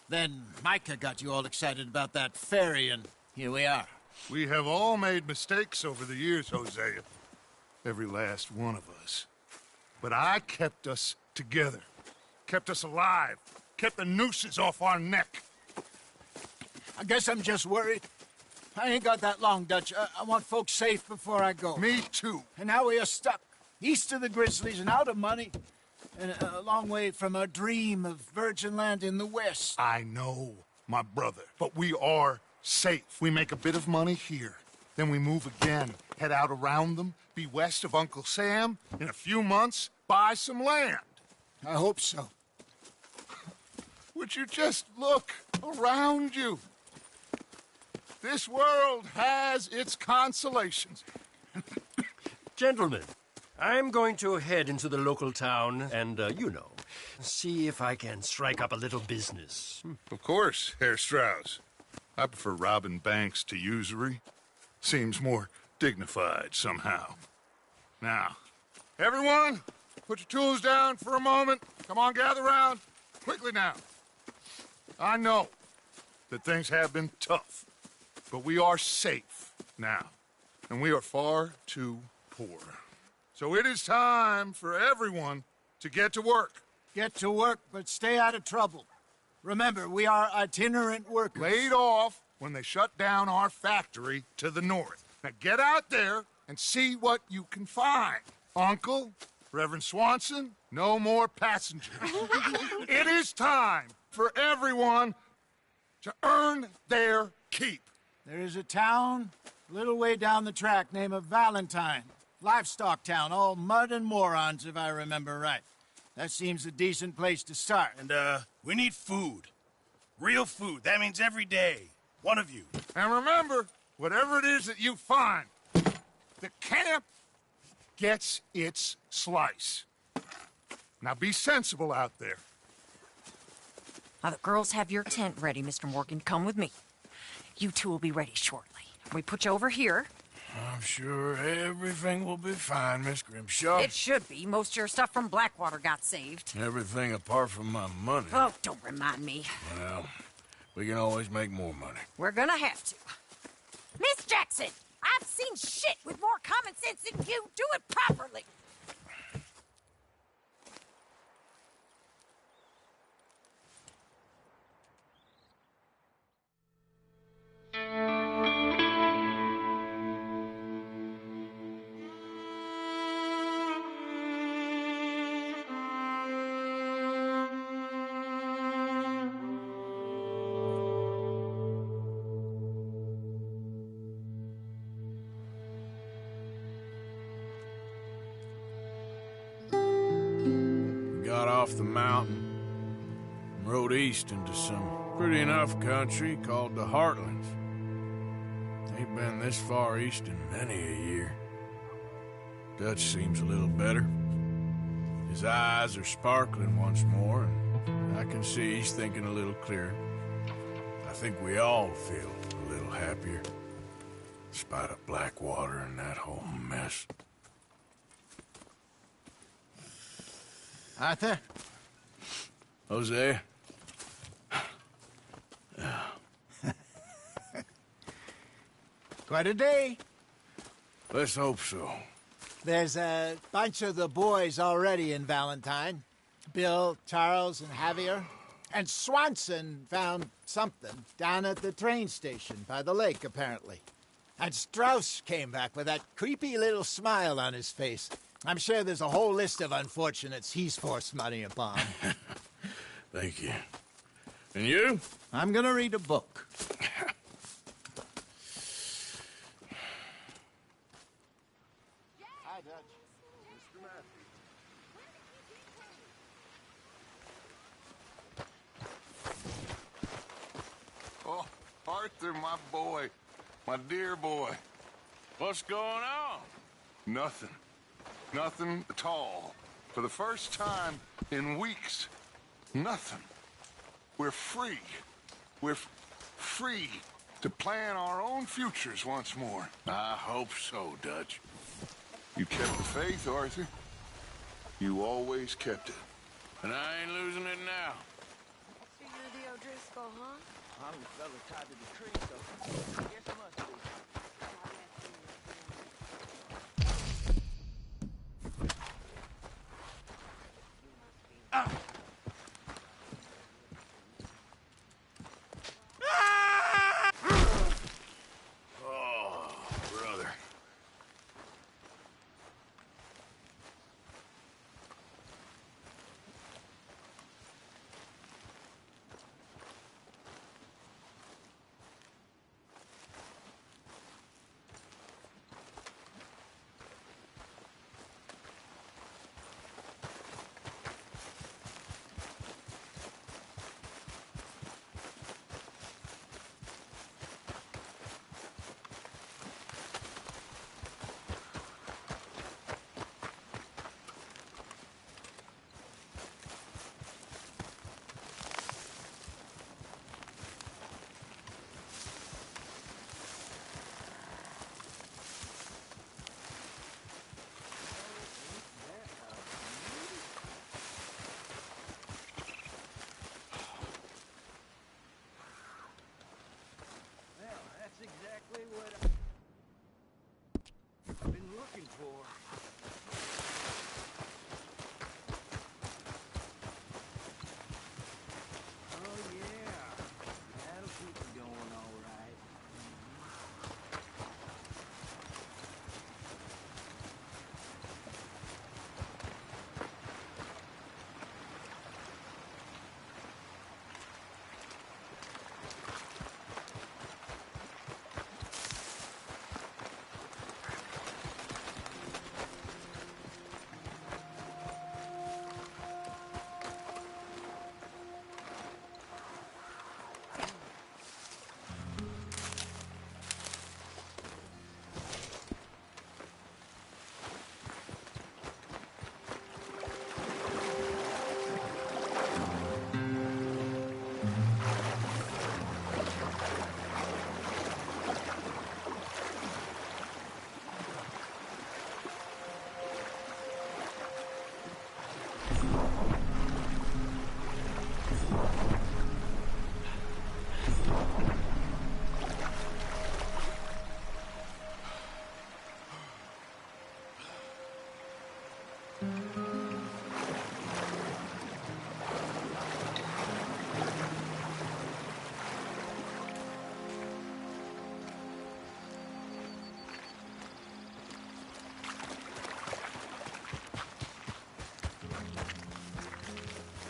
Then Micah got you all excited about that ferry, and here we are. We have all made mistakes over the years, Hosea. Every last one of us. But I kept us together. Kept us alive. Kept the nooses off our neck. I guess I'm just worried. I ain't got that long, Dutch. I want folks safe before I go. Me too. And now we are stuck. East of the Grizzlies and out of money. And a long way from our dream of virgin land in the west. I know, my brother. But we are safe. We make a bit of money here. Then we move again. Head out around them. Be west of Uncle Sam. In a few months, buy some land. I hope so. Would you just look around you? This world has its consolations. Gentlemen, I'm going to head into the local town and, you know, see if I can strike up a little business. Of course, Herr Strauss. I prefer robbing banks to usury. Seems more dignified somehow. Now, everyone, put your tools down for a moment. Come on, gather round. Quickly now. I know that things have been tough, but we are safe now, and we are far too poor. So it is time for everyone to get to work. Get to work, but stay out of trouble. Remember, we are itinerant workers. Laid off when they shut down our factory to the north. Now get out there and see what you can find. Uncle, Reverend Swanson, no more passengers. It is time for everyone to earn their keep. There is a town a little way down the track named Valentine. Livestock town, all mud and morons, if I remember right. That seems a decent place to start. And, we need food. Real food. That means every day. One of you. And remember, whatever it is that you find, the camp gets its slice. Now be sensible out there. Now, the girls have your tent ready, Mr. Morgan. Come with me. You two will be ready shortly. We put you over here. I'm sure everything will be fine, Miss Grimshaw. It should be. Most of your stuff from Blackwater got saved. Everything apart from my money. Oh, don't remind me. Well, we can always make more money. We're gonna have to. Miss Jackson, I've seen shit with more common sense than you. Do it properly. Got off the mountain and rode east into some pretty enough country called the Heartlands. Ain't been this far east in many a year. Dutch seems a little better. His eyes are sparkling once more, and I can see he's thinking a little clearer. I think we all feel a little happier, in spite of Blackwater and that whole mess. Arthur? Jose? Quite a day. Let's hope so. There's a bunch of the boys already in Valentine. Bill, Charles, and Javier. And Swanson found something down at the train station by the lake, apparently. And Strauss came back with that creepy little smile on his face. I'm sure there's a whole list of unfortunates he's forced money upon. Thank you. And you? I'm gonna read a book. Hi, Dutch. Mr. Matthews. Oh, Arthur, my boy. My dear boy. What's going on? Nothing. Nothing at all. For the first time in weeks. Nothing. We're free. We're free to plan our own futures once more. I hope so, Dutch. You kept the faith, Arthur. You always kept it. And I ain't losing it now. So you're the O'Driscoll, huh? I'm the fella tied to the tree, so I guess I must be. Oh, brother.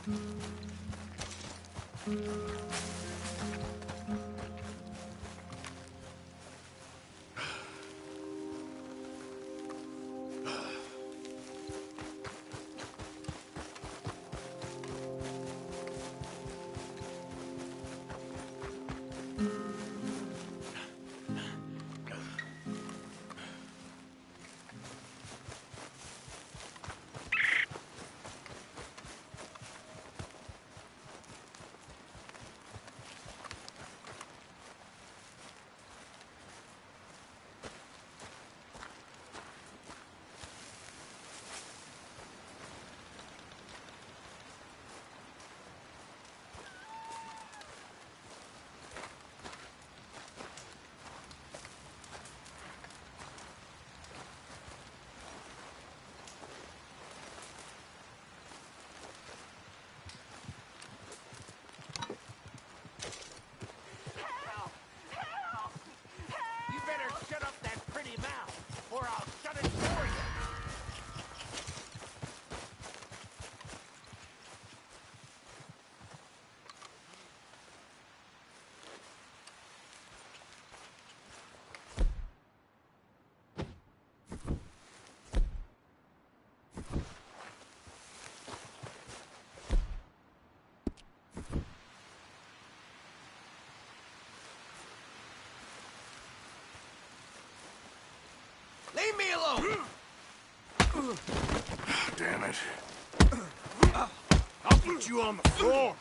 You better shut up that pretty mouth, or I'll shut it for you. Leave me alone! Damn it. I'll put you on the floor.